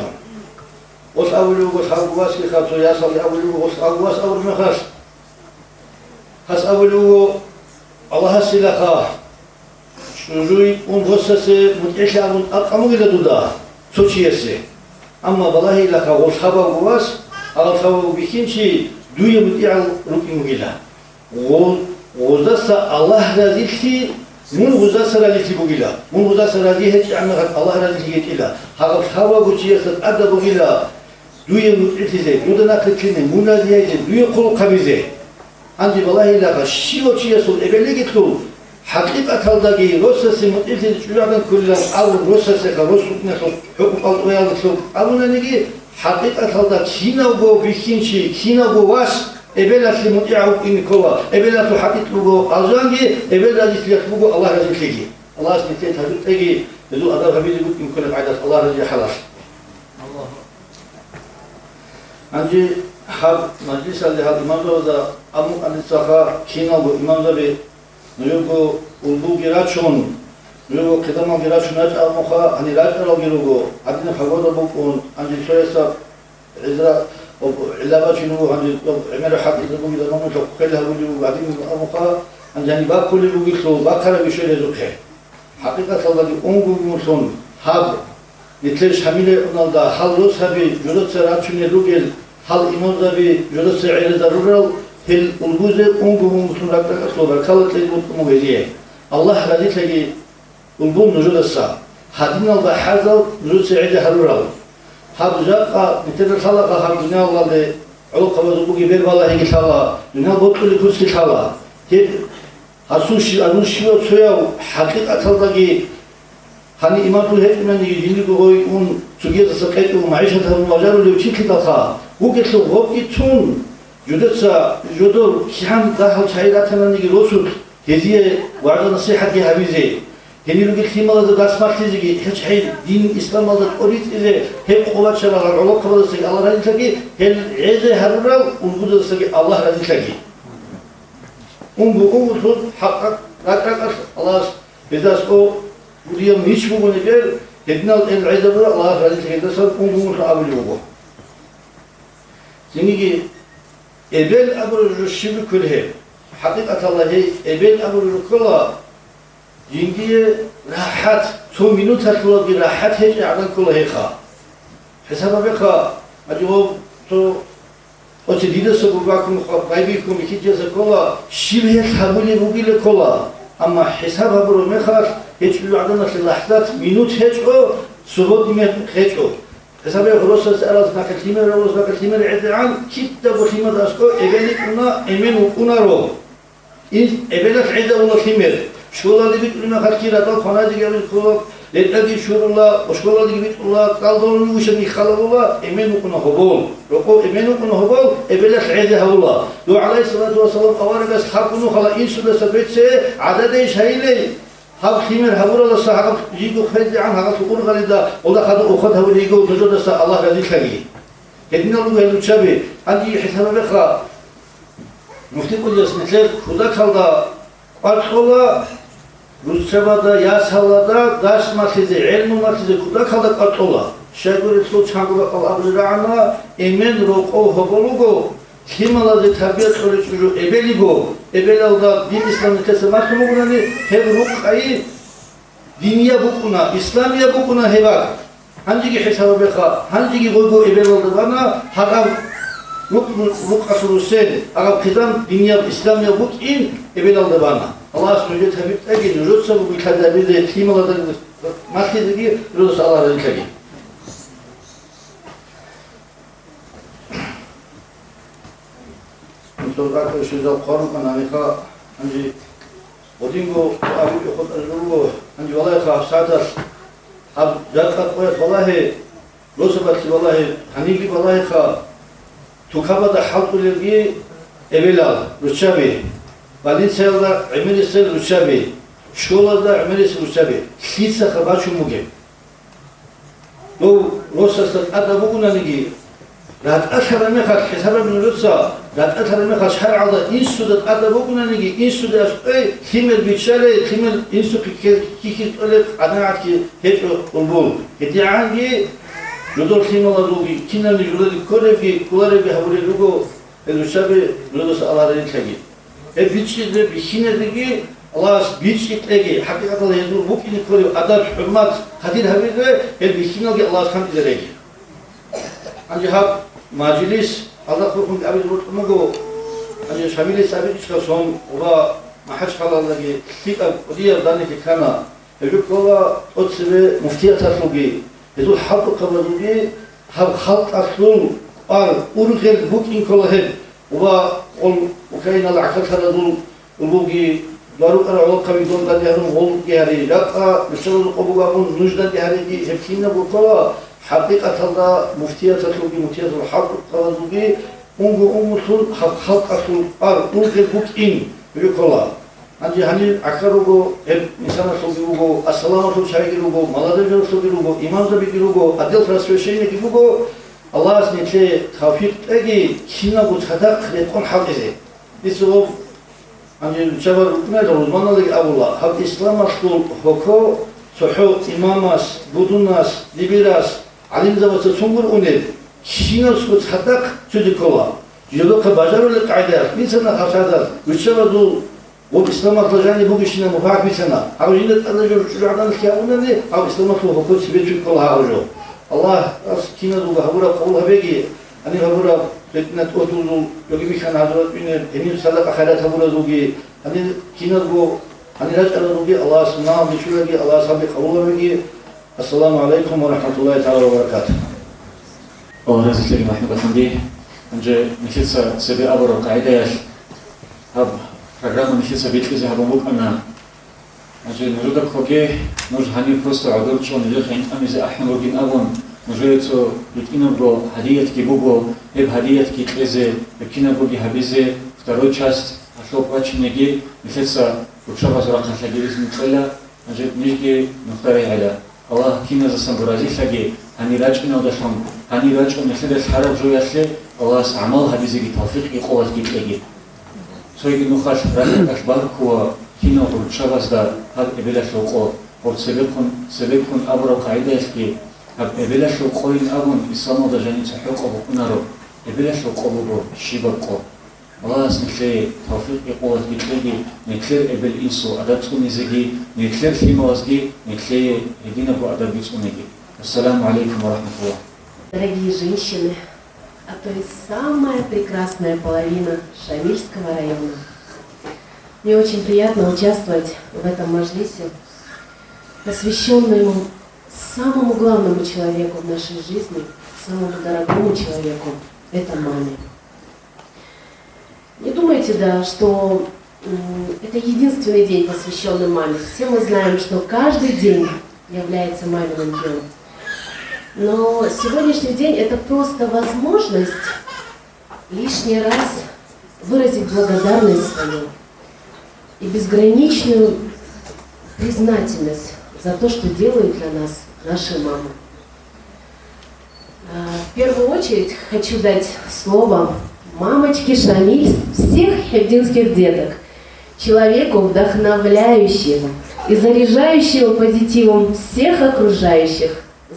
osa bu sabuvas ki khatso yasal bu osa avas avur mekhas has bu Allah silaha Şuruy un rossası mut'işabun aqamu ile duda soçiyesi ama vallahi la kavos haba was алфау бихинчи дуя мутиал руки мугила озаса Аллах разилти мун озаса разилти бугила мун озаса рази хеч амгат Аллах разилти гетила хагал хава бучиясат ада бугила дуя мутитизе дудана китине муназиязе дуя кул кабизе анди валлахи лаха шио чиясул эбелегиту حقيقة روسس متأثر شجاعا كلها أو روسس كروس نخل حقوق الطويل نخل أو نيجي حقيقة هذا كينا وجو بيخينشي كينا وجو واس إبلا في متعب إن كوا إبلا في حقيقة وجو أرجانجي إبلا جت وجو الله رجل تيجي الله سبحانه وتعالى تيجي ذو أدار خبيز يقول إن كل عادة الله رجل حلاش الله عندي حب مجلس اللي هذا الإمام هذا أمو أن السخاء كينا وجو إمام ذا 누구 울부기라촌 누구 그다만 기라촌하지 않고가 아니 라트로 기르고 아디는 하고도 먹고 안지 소에서 이즈라 일라바 주고 안지 또 에메르 하기 들고기도 너무 더 크게 하고 주고 아디는 아무가 안지 바콜이 부기서 바카라 비셔에 좋게 하기가 살다기 온구무손 하 니틀 샤밀에 오나다 할로 사비 주르츠라 춘에 루겔 할 이모자비 주르츠 에르다루랄 힐 울부제 온구무손 라트가 소라 칼레 무게지에 Allah raditagi ulbun nujudasa hadinal da hazal nujud saide harural habjaqa bitir khalaqa habdunya Allah de ulqabazu bugi ber vallahi gitala dunya botuli kuski khala hep hasushi anushio soya haqiqataldagi hani imatul hekmeni yindigo goy un sugiyasa qetu maishatan wajaru chikita bu getlo hobki tun judasa judo kiham dahal chayratanani rosul هذه وعد نصيحة هذه هني لقيت في مالذ داسمات تيجي هش حين دين الإسلام مالذ أريد إذا هي قوات شباب العلوم قبل السجى الله رضي تلاقي هل عزة هرورال ونقول السجى الله رضي تلاقي ونقول حقق ركعت الله بدأس أو وديم هيش مو نقدر هدنا العزة الله رضي تلاقي داسر ونقول أول يوم زنيجي إبل أبو الشيب كله حقيقة الله إبن أبو الكلا ينجي راحت تو منوت هتلا براحت هيج عدن كله هيخا حسابا بخا أجوب تو أتديد سبوبكم خبايبكم كيجز كلا شبه تحولي بقول كلا أما حسابا برو مخاط هيج عدن في لحظات منوت هيج أو سبوت ميت هيج أو حسابا خلاص أراز نكتيمة روز نكتيمة عدعان كتاب وخيمة داسكو إبني كنا إمين وكنا رو إبنك عدة ولا خمر شغل اللي بيت لنا خالكيرة طال خناجي قبل كله لتلاقي شغل الله وشغل اللي بيت الله قالوا وش اللي خلق الله إيمان وكنا هبول ركوا إيمان وكنا هبول إبنك عدة هولا لو عليه الصلاة والسلام أوارق أصحابنا خلا إنس ولا سبت سه عدد إيش هيلي هاب خمر هبول الله صحاب يجوا خير عن هذا تقول غريدا ولا خدوا أخذ هو اللي يجوا تجود الله غادي خليه كدنا لو هلو شابي عندي حساب بخرا مفتقد يسمثل خدا كالدا أرخلا روسبادا ياسهلادا داش ماتيزي علم ماتيزي خدا كالدا أرخلا شايفور إسلو چانگولا أبزرعنا إمن روكو هبولوغو كيمالازي تربية خليجو إبليغو إبلالدا دين إسلامي تسمات مغناني هب روكاي دينيا بوكونا إسلاميا بوكونا هباك هنجي حساب بخا هنجي غوغو إبلالدا بانا حرام لوك أسرسين أغاب خدام دنيا إسلامية بوك إن إبن الدبانا الله سبحانه وتعالى أجد نجد سبب الكذابين ذي كلمة لدى مالكي ذي رضا الله رضي كريم نتوقع كشيزا القرن من أمريكا عندي ودينغو أبي يخد أجلوغو عندي والله خاف سادر أب جاكت قويت والله لوسبت والله حنيقي والله خاف توكابا حلق للجي إبلال رشابي فالنسيا دا عمري سير رشابي شولا دا عمري سير رشابي خيسة خباشو مجيب لو روسس أدبونا نجي رات أثر مخات حساب من روسا رات أثر مخات شهر عضا إنسو دا أدبونا نجي إنسو دا أي ثمر بيتشالي ثمر إنسو كي تقولك أنا عادي هيك قلبون هدي عندي جدول خيمة لروجي كنا نجرد كورفي كورفي هوري لوجو الوشابي لودس الله رضي تلاقي البيتشي ده بيخينة دقي الله بيتشي تلاقي حقيقة الله يزور ممكن يكوري أدب حرمات خدير هبيده البيخينة دقي الله سبحانه وتعالى عندي هاب مجلس الله خلقهم أبي زود مجو أنا شامل سابق إشكاسهم وبا ما حش خلا لقي تيك ودي أرداني في كنا يقول كلا أتصبح مفتي أتصلقي يقول حق قبل ذوقي حق خلق أصل أورخل بوكين كله هاد وبا وكاين العقل هذا دول ولوجي دارو أرعو كمي دون دل يهرم غول يهري لا مثل القبوغون نجد يهري هبتينا بقى حقيقة الله مفتية تطلبي مفتية الحق قرضوبي أنجو أمثل خلق أصل أورخل بوكين بيقولا عندي هني أكثروجو مثلا سوبيروجو السلام عليكم شايكيروجو مالادجو سوبيروجو إمام زبيكيروجو أدل فرسوشيني كيروجو الله سنتي توفيق أجي كنا بتحدق لكون حقيقي بسبب عندي شباب ماذا روزمانا لك أبولا هب إسلام أصل حكو صحو إماماس بودوناس ليبيراس علم زبط سنجر أنيل كنا بتحدق تدكوا يلو كباجر لك عيدات مثلنا خشادات وشبابو وإسلام أصل جاني بوجشنا مفاعل مثلنا أو جيلة أنا جو شجعنا الخيانة أو إسلام أصل حكو سبيتشي كلها أوجو الله كنا دوغا هبورا قولها بيجي أنا هبورا بتنا تقولوا يجي بيشان هذا بين إني سلك خيرات هبورا دوغي أنا كنا دو أنا رجع دوغي الله سبحانه بيشولي الله سبحانه قولها بيجي السلام عليكم ورحمة الله تعالى وبركاته. ورزق لي محمد الحمدي أنجي مثل سبي أبورا قاعدة يش هب программа مثل سبي تلزي هبومك أنا أنجي نجودك خوجي نج هني просто عذرتشون اللي خين أمي زي أحنا روجين أبون نجويتو يتكينبو هدية كيبوبو هب هدية كيتلزي بكينا بوجي هبيزي второй часть أشوف واتشنيجي مثل وشوف زراعة شجيريز نتقلا أنجي نيجي نختاري على الله كينا زسم برازي شجي هني راجعنا ودشام هني راجعنا مثل الحرب جوياسلي الله عمل هبيزي توفيق يقوى كيتلجي سوي نخاش رأيك باركو كينا وشوف زدا هذا إبلا شوقو أو سببكم أبرو قاعدة إسكي هب إبلا شوقوين أبون إسلام ودجاني تحقق بكونارو إبلا شوقو بو شيبكو الله سنكلي توفيق قوة كتلي نكلر إبل إنسو أداتكو نزجي نكلر فيموزجي نكلي هدينا بو أداب بيتونجي السلام عليكم ورحمة الله. Дорогие женщины, а то есть самая прекрасная половина Шамильского района. Мне очень приятно участвовать в этом маджлисе, посвященному самому главному человеку в нашей жизни, самому дорогому человеку, это маме. Не думайте, да, что это единственный день, посвященный маме. Все мы знаем, что каждый день является маминым днем. Но сегодняшний день это просто возможность лишний раз выразить благодарность свою и безграничную признательность за то, что делают для нас наши мамы. В первую очередь хочу дать слово мамочке Шамиль всех хевдинских деток, человеку вдохновляющему и заряжающему позитивом всех окружающих,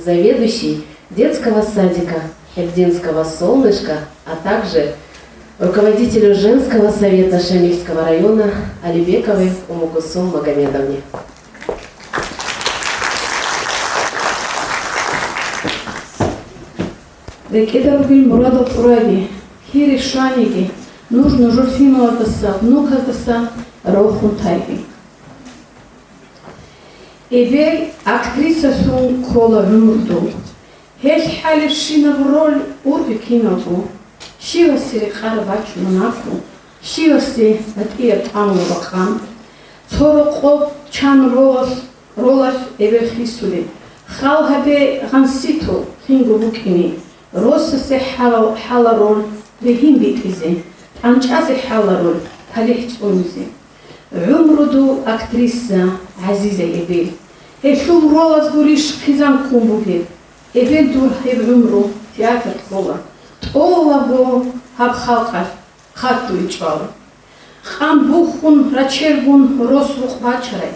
заведующей детского садика Хевдинского солнышка, а также руководителю женского совета Шамильского района Алибековой Умукусум Магомедовне. Рекедарбин Мурадов Уради, Хири Шаниги, нужно Журфимоватаса, Внукатаса, Рохун Тайги. Эбей актриса сун кола вымурду. Хех халев шина в роль урви киногу. Шиваси қарабачу нафу. Шиваси атия таму вақан. Цоро қоб чан ролас эбе хисули. Хал хабе ғанситу хингу букини. Роса се хала роль вегин битизе. Анчазе хала роль халих цунизе. عمرو актриса عزيزة إبل. هشوم روز قريش خزان كومبوكي. إبل دور هيب عمرو تياتر كولا. طولا بو هب خلقه خطو يجبار. خام بوخون رچربون روسوخ بچره.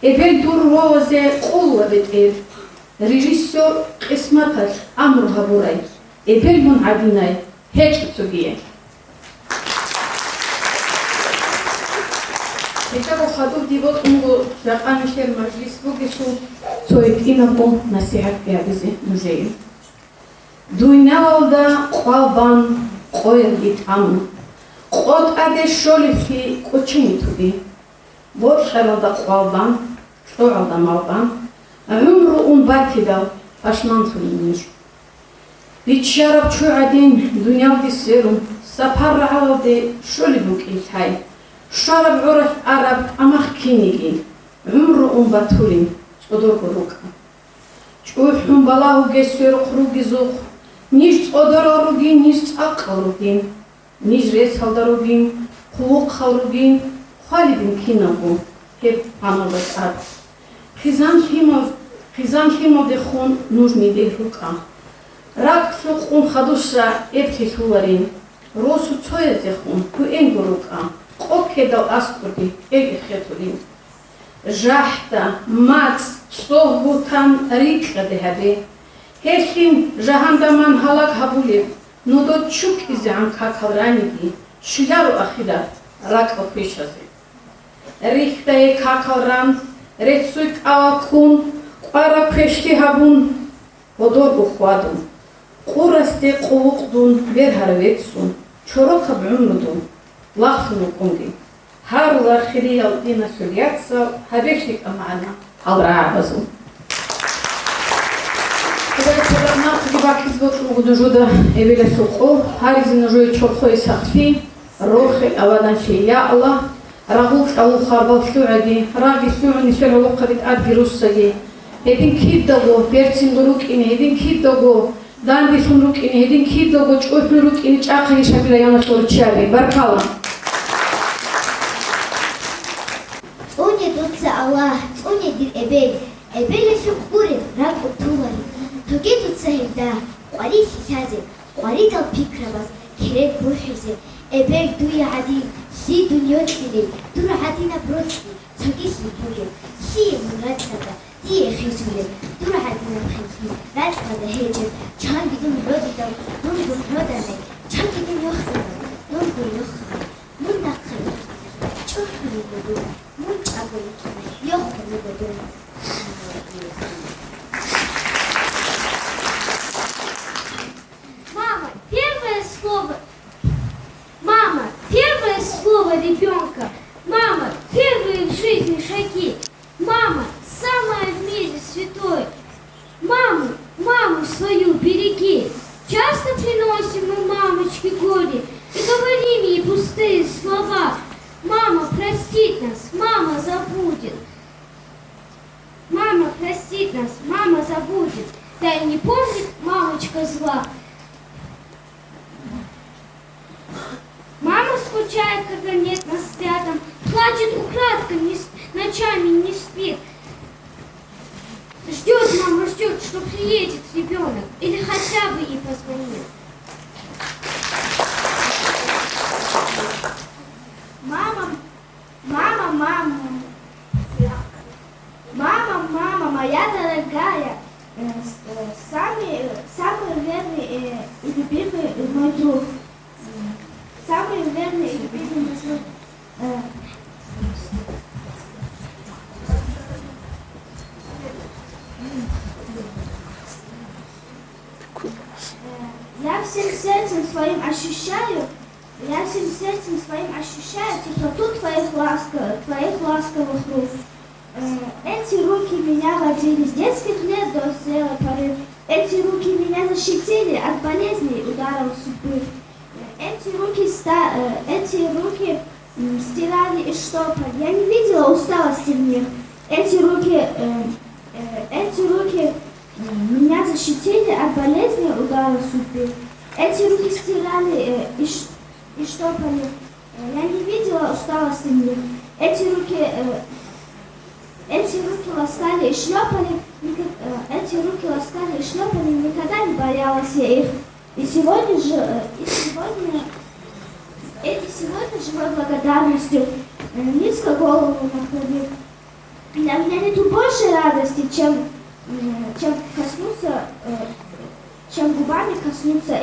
إبل دور روز قولا بتير. ريجيسور قسمتر أمر هبوراي. إبل من عبيناي هيك تسوقيه. Итак, ходов дивот умго закончил маджлис бугешу цоит инапо насихат биабизе музей. Дуйналда қвалбан қойылгит аму. Қот аде шолихи қочини туди. Боршалда қвалбан, шоралда малбан. Умру ун батидал, ашман тулиниш. Бичараб чу адин дуйналди серум. Сапарра алде шолибук исхай. Шараб урах араб амах киниги. Умру ун батулин. Одор горука. Чухум балау гесер круги зух. Ниш одороруги, ниш цақалруги. Ниш рес халдаруги, хулук халруги. Халибин кинагу. Хеп панобас ад. Хизан химов дехун нужни дехука. Рак сухун хадуша эпхи хуларин. Росу цоя дехун, куэн горука. Окедал аскурги, эги хетурин. Жахта, мац, согутан рикра дехаде. Хехим жахандаман халак хабулев. Но до чук изян какалраниги. Шиляру ахида, рак опишазе. Рихтае какалран, рецуик авакун, қара пешти хабун. Одор бухвадун. Қурасте қулуқдун, верхарветсун. Чорока бумрудун. Лахфуну кунги. Харла хириял дина сулятса, хабештик амана. Алрабазу. Кудайчарна гибакиз готу гудужуда эвеле сухо, харизин жой чорхой сахфи, рохи авадан шия Аллах, рагуф алу харбал сюади, раги сюани шералу қабит ад вируссаги. Един киддаго, перцин рукини, един киддаго, дан бисун рукини, един киддаго, чойфни рукини, чақани шабила яна шорчаби. Баркала. Цуни дуца Аллах, цуни дир эбел, эбеле шукурин, рак утували. Тоги дуца хилда, қвари хисазе, қвари тал пикрабас, керек бухизе, эбел дуя адин, си дуньотили, дура адина брочли, тоги сипуге, си муратсада, дие хисуле, дура адина хисли, ратсада хеджет, чан бидун родидал, нун бун родане, чан бидун йохсана, нун бун йохсана, нун нақхана, чохни буду. Мама, первое слово ребенка. Мама, первые в жизни шаги. Мама, самое в мире святое. Маму свою береги. Часто приносим мы мамочке горе и говорим ей пустые слова. Мама простит нас, мама забудет. Мама простит нас, мама забудет. Да и не помнит мамочка зла. Мама скучает, когда нет нас рядом. Плачет украдкой, ночами не спит. Ждет мама, ждет, что приедет ребенок. Или хотя бы ей позвонит. Мама, моя дорогая, самый верный и любимый мой друг. Самый верный и любимый мой друг. Я всем сердцем своим ощущаю теплоту твоих ласковых рук. Эти руки меня водили с детских лет до зрелой поры. Эти руки меня защитили от болезней и ударов судьбы. Эти руки стирали и штопали. Я не видела усталости в них. Эти руки меня защитили от болезней и ударов судьбы. Эти руки стирали и штопали. Я не видела усталости в них. Эти руки ласкали и шлепали. Никогда не боялась я их. И сегодня живу благодарностью, низко голову наклонив. Для меня нету больше радости, чем губами коснуться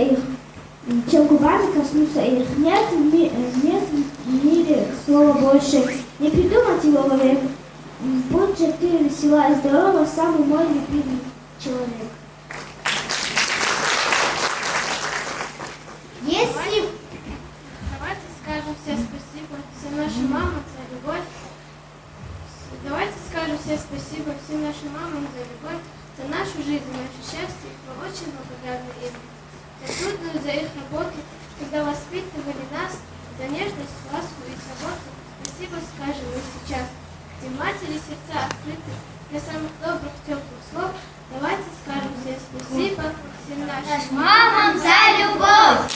их. Нет в мире слова больше. Не придумать его вовек. Будь же ты весела и здорова, самый мой любимый человек. счастье, мы очень благодарны им за трудную за их работу, когда воспитывали нас, за нежность, ласку и заботу. Спасибо скажем мы сейчас, где матери сердца открыты, для самых добрых, теплых слов. Давайте скажем все спасибо всем нашим Мамам за любовь!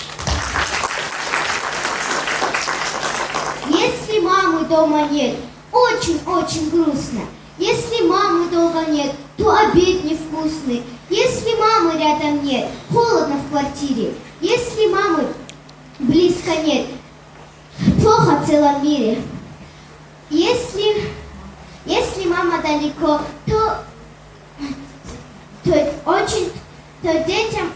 Если мамы дома нет, очень-очень грустно. Если мамы долго нет, то обед невкусный. Если мамы рядом нет, холодно в квартире. Если мамы близко нет, плохо в целом мире. Если мама далеко, то детям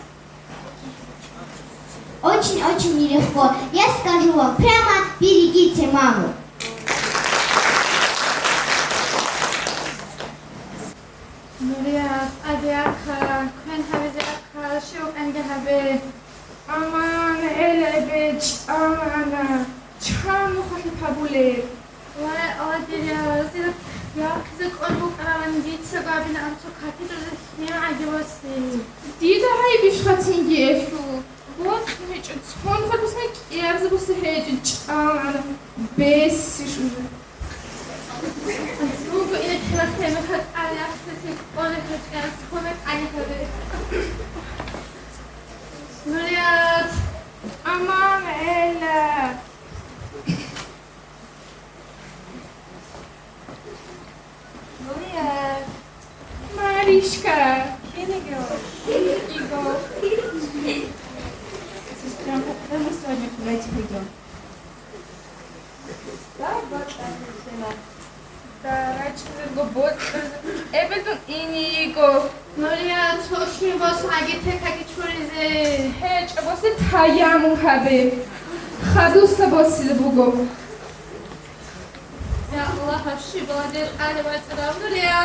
очень-очень нелегко. Я скажу вам прямо, берегите маму. Nuriat, Adiaka, Queen Habiaka, Shuk and Gahabe, Aman, Elebich, Amana, Chamu Pabule, why all the Yak and Ditsa Gabin and Sokati, I was the Did I be shutting you? What which it's one for the snake? Yes, it was the head, base. Słowo ile traktujemy choć ale chcecie one choć słomek ani chody. Nuriat, aman Ela. Nuriat, Mariszka. Igo. Сестренка, куда мы сегодня гулять пойдем? Да, вот так, ებედონ ინიგო ნორია თოში ვას აგეთე კაკიჩურიზე ჰეჭ ვასე თაიამუ ხაბე ხადუსა ბოსილ ბუგო ია ალლაჰ აში ბოდე ალე ვაჭრა ნორია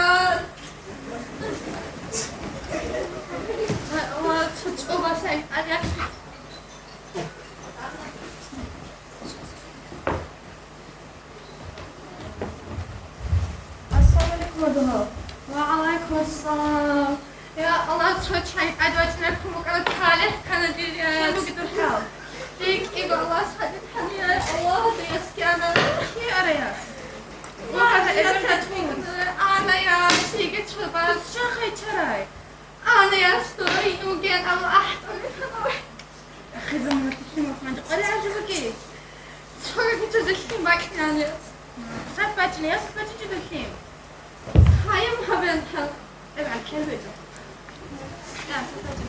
ალლაჰ თოჭო ვასე ალე وعليكم السلام يا الله تشوي أدوات لكم وقالت حالة كانت لقد الحال ديك إيقو الله سحدت حنيا الله ديسكي أنا يا رياس وهذا إذا تتمين أنا يا سيقت شباز شاخي تراي أنا يا ستوري يوجين الله أحضر أخي زمان تكلمك من قرية عجبكي شوي بتزكي ماكنانيت سبتني يا سبتني جدكي هاي مهبل هل ابعد كلبته لا سبتني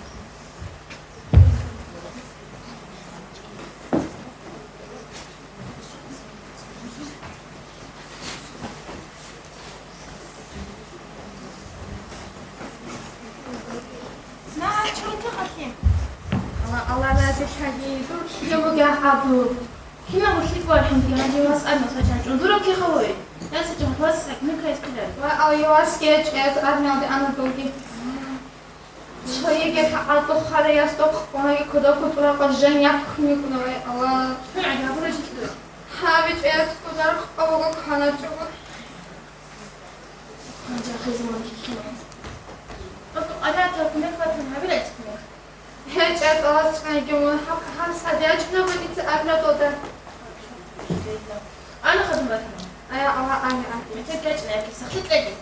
الله لا تشهدي يوم قاعدوا هنا وحيد والحين كنا جوا سألنا سجاج انظروا كي خوي لا سجاج واسك من كيس كده أو يواسكيج إذ أبناء دي أنا بقولي شوية كده عطوا خالي يستوق وانا كده كنت ولا قجن يحكمي كنا الله فعلا هبولا جدا حابج إذ كده أبغى خانا جوا خانجا خيزم ما كيكنا أنا تركنا فتنا هبلا تكنا هيك أتواصل معي جوا هم صديقنا بديت أبناء تودا أنا خدمتنا أنا تتلج لك سخيت لك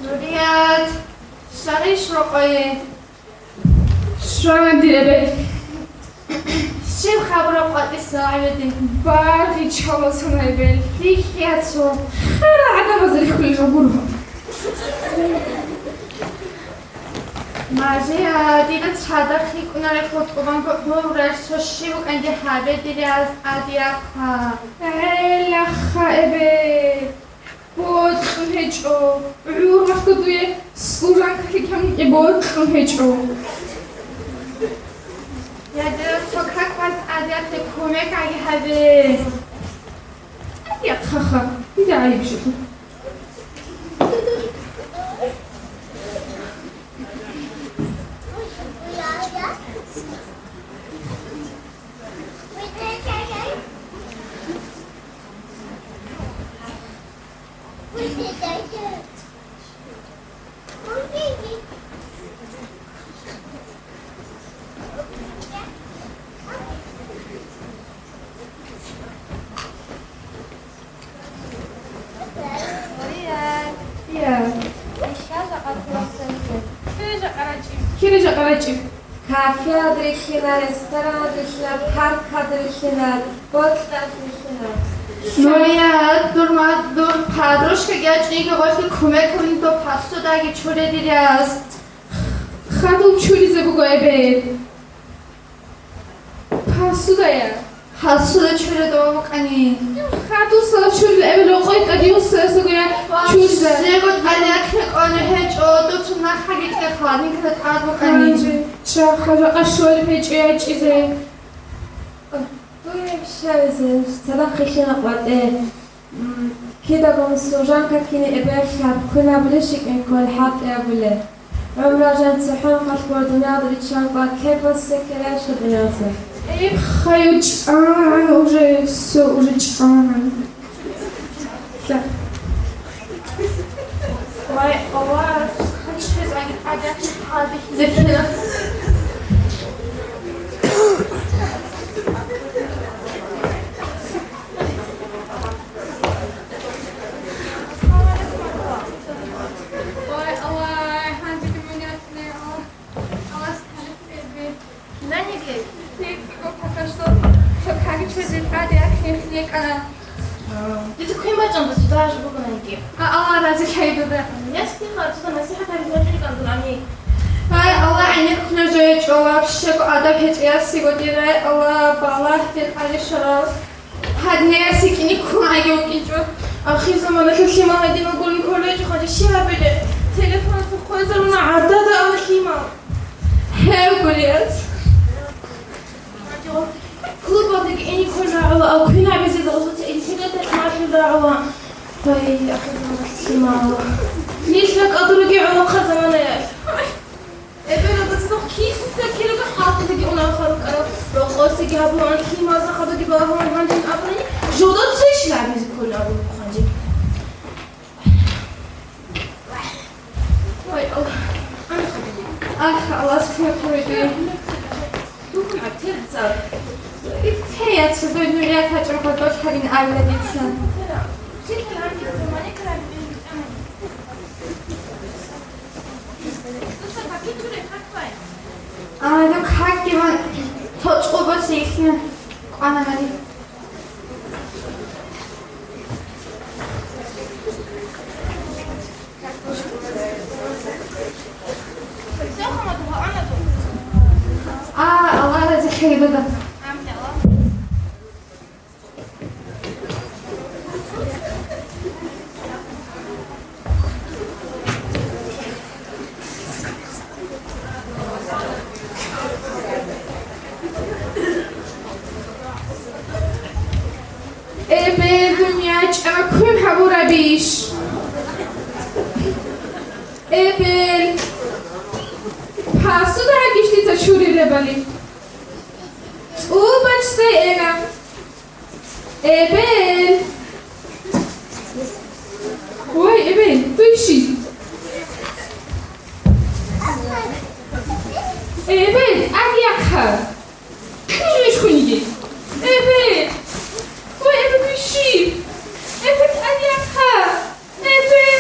نوريات شريش رقاية شو عندي لبيت شو خبره قد ساعدين باقي تشوف سنايبل فيك يا تسو خير عدا بزر كل جبرهم ماجي دينا تصادق كنا لفوت قبان كنور رأس الشيوك عند حابة دينا أدياقها لا خائبة بود كن هجو عيور مفقدوية سلوجان كي كم يبود كن هجو يادر سكرك باز أديات كومك عي هذه أديات خخا إذا عيب شكو Kiraja Karachi. Kafe adreşiler, restoran adreşiler, park adreşiler, boks adreşiler. Noya, dur, padroshka gachniga goshti kumek kunin to pasto dagi chore dirias. Khadum churize bugo ebe. Pasto daya. Pasto da chore do bokani. Khadu sala churi ebe loqoy qadiu sasa goya churize. Zego alakne qone hech o do tu nakhagit ke khani ke tad bokani. Cha khaja qashwali pechiya chize. شازم سلام خشنا قاطع كده قوم السوجان ككيني إبر شاب كنا بلشك إن كل حق يابله عمره جان سحن قش بردنا دريتشان قا كيف السكرة شو بناسه إيه خيوج وجه سو وجه لا Why Allah kaç kez acak hadi zefina. Ты такой мачан, ты даже богонайки. راضي خيبه Я стихла, что насиха тарифатели кандулами. Ay Allah عينك نجاي جواب شك أدب هتيا سيقولي الله بالله تلقى شرف هاد ناسي كني كون عيوكي جو آخر زمان كلمة هادي نقول كله خد الشيء بده تلفون تخوي زلنا عدد أو كلمة هاو قوليات كل بعضك إني كنا أو كنا بزيد غلطة إني سيدة ما في دعوة طيب آخر زمان كلمة ليش لك أدرجي على خزانة يا ابن بتصدق كيف تكيلو كحاطة تجي أنا خارج أنا رقص تجي هبوا عن كي ما زخدوا تجي بقى هون عندنا أبني جودة تسيش لعب كل أبو خانجي واي الله أنا الله سبحانه وتعالى دوكم عبتير تصاب هي تصدق إنه لا تجرب قدوش حبين أولاد إنسان آدم خاکی من تا چوبا سیخنه قانه مالی الله رزق خیلی بده Ebel, passo da gishti ta churi rebali. O bachse ena. Ebel. Oy Ebel, tu ishi. Ebel, agi akha. Kujunish kunigi. Ebel. Oy Ebel tu ishi. Ebel agi akha. Ebel.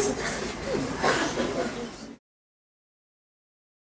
Ницца.